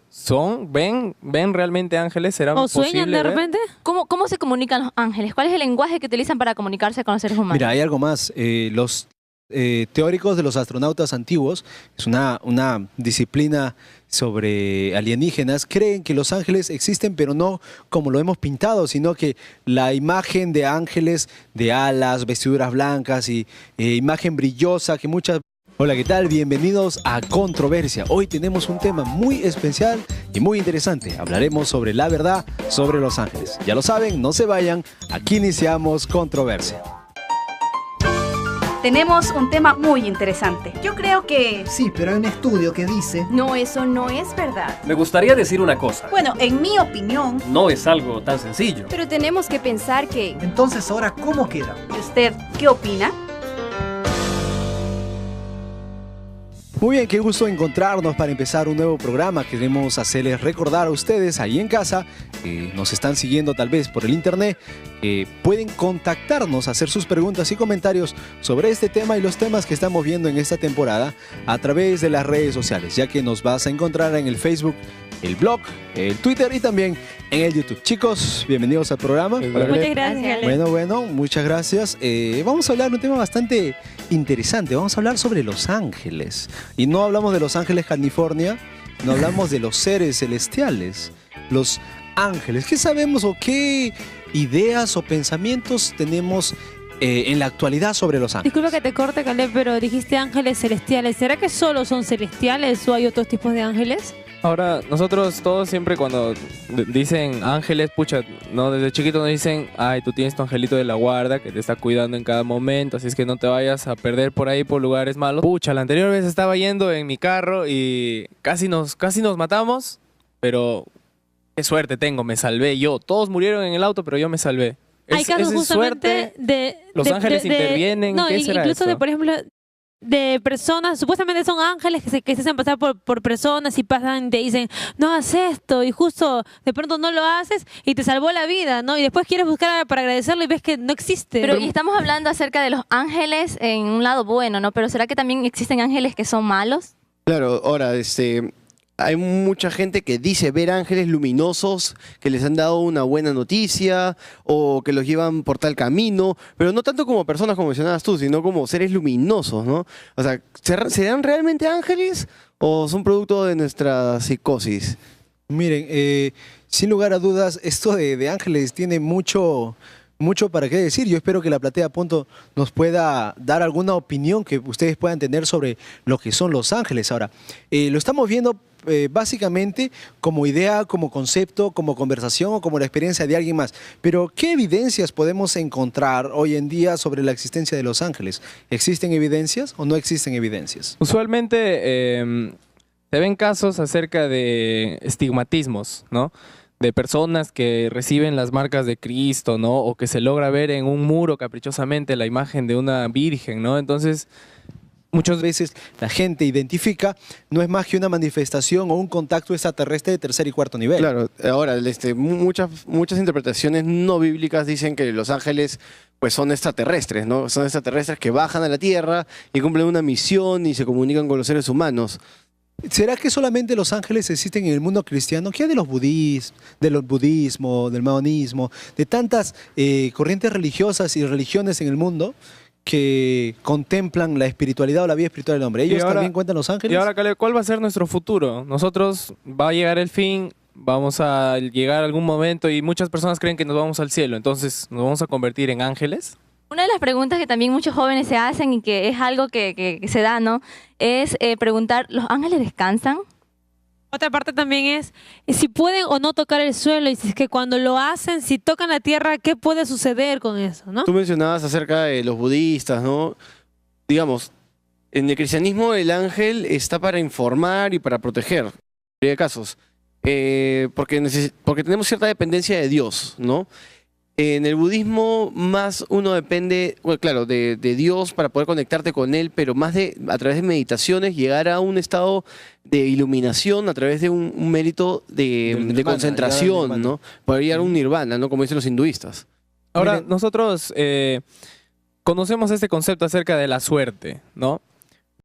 ven realmente ángeles, ¿será posible? ¿O sueñan de ver? repente? ¿Cómo se comunican los ángeles? ¿Cuál es el lenguaje que utilizan para comunicarse con los seres humanos? Mira, hay algo más. Los teóricos de los astronautas antiguos, es una disciplina sobre alienígenas, creen que los ángeles existen, pero no como lo hemos pintado, sino que la imagen de ángeles de alas, vestiduras blancas y imagen brillosa que muchas... Hola, ¿qué tal? Bienvenidos a Controversia. Hoy tenemos un tema muy especial y muy interesante. Hablaremos sobre la verdad sobre los ángeles. Ya lo saben, no se vayan. Aquí iniciamos Controversia. Tenemos un tema muy interesante. Yo creo que... Sí, pero hay un estudio que dice... No, eso no es verdad. Me gustaría decir una cosa. Bueno, en mi opinión... No es algo tan sencillo. Pero tenemos que pensar que... Entonces, ahora, ¿cómo queda? ¿Y usted qué opina? Muy bien, qué gusto encontrarnos para empezar un nuevo programa. Queremos hacerles recordar a ustedes ahí en casa, que nos están siguiendo tal vez por el internet, pueden contactarnos, hacer sus preguntas y comentarios sobre este tema y los temas que estamos viendo en esta temporada a través de las redes sociales, ya que nos vas a encontrar en el Facebook, el blog, el Twitter y también en el YouTube. Chicos, bienvenidos al programa. Muchas gracias. Bueno, muchas gracias. Vamos a hablar de un tema bastante interesante. Vamos a hablar sobre los ángeles. Y no hablamos de los ángeles California, no hablamos de los seres celestiales, los ángeles. ¿Qué sabemos o qué ideas o pensamientos tenemos en la actualidad sobre los ángeles? Disculpa que te corte, Caleb, pero dijiste ángeles celestiales. ¿Será que solo son celestiales o hay otros tipos de ángeles? Ahora, nosotros todos siempre cuando dicen ángeles, pucha, ¿no? Desde chiquito nos dicen, ay, tú tienes tu angelito de la guarda que te está cuidando en cada momento, así es que no te vayas a perder por ahí por lugares malos. Pucha, la anterior vez estaba yendo en mi carro y casi nos matamos, pero qué suerte tengo, me salvé yo. Todos murieron en el auto, pero yo me salvé. Hay casos justamente suerte, los ángeles intervienen, no, ¿qué será incluso eso? por ejemplo, de personas, supuestamente son ángeles que se hacen pasar por personas y pasan y te dicen, no hagas esto, y justo de pronto no lo haces y te salvó la vida, ¿no? Y después quieres buscar para agradecerlo y ves que no existe. Pero y estamos hablando acerca de los ángeles en un lado bueno, ¿no? Pero ¿será que también existen ángeles que son malos? Claro, ahora, hay mucha gente que dice ver ángeles luminosos, que les han dado una buena noticia o que los llevan por tal camino, pero no tanto como personas como mencionabas tú, sino como seres luminosos, ¿no? O sea, ¿serán realmente ángeles o son producto de nuestra psicosis? Miren, sin lugar a dudas, esto de ángeles tiene mucho para qué decir. Yo espero que la platea Punto nos pueda dar alguna opinión que ustedes puedan tener sobre lo que son los ángeles. Ahora, lo estamos viendo básicamente como idea, como concepto, como conversación o como la experiencia de alguien más. Pero, ¿qué evidencias podemos encontrar hoy en día sobre la existencia de los ángeles? ¿Existen evidencias o no existen evidencias? Usualmente se ven casos acerca de estigmatismos, ¿no? De personas que reciben las marcas de Cristo, ¿no? O que se logra ver en un muro caprichosamente la imagen de una virgen, ¿no? Entonces, muchas veces la gente identifica, no es más que una manifestación o un contacto extraterrestre de tercer y cuarto nivel. Claro, ahora, muchas interpretaciones no bíblicas dicen que los ángeles pues son extraterrestres, ¿no? Son extraterrestres que bajan a la Tierra y cumplen una misión y se comunican con los seres humanos. ¿Será que solamente los ángeles existen en el mundo cristiano? ¿Qué hay de los budismo, del maonismo, de tantas corrientes religiosas y religiones en el mundo que contemplan la espiritualidad o la vida espiritual del hombre? ¿Ellos también cuentan los ángeles? Y ahora, Caleb, ¿cuál va a ser nuestro futuro? Nosotros, va a llegar el fin, vamos a llegar a algún momento y muchas personas creen que nos vamos al cielo. Entonces, ¿nos vamos a convertir en ángeles? Una de las preguntas que también muchos jóvenes se hacen y que es algo que se da, ¿no? Es preguntar, ¿los ángeles descansan? Otra parte también es si pueden o no tocar el suelo y si es que cuando lo hacen, si tocan la tierra, ¿qué puede suceder con eso, no? Tú mencionabas acerca de los budistas, ¿no? Digamos, en el cristianismo el ángel está para informar y para proteger, en de casos, porque tenemos cierta dependencia de Dios, ¿no? En el budismo más uno depende, bueno, claro, de Dios para poder conectarte con Él, pero más a través de meditaciones, llegar a un estado de iluminación a través de un mérito de concentración, ¿no? Poder llegar a un nirvana, ¿no? Como dicen los hinduistas. Ahora, nosotros conocemos este concepto acerca de la suerte, ¿no?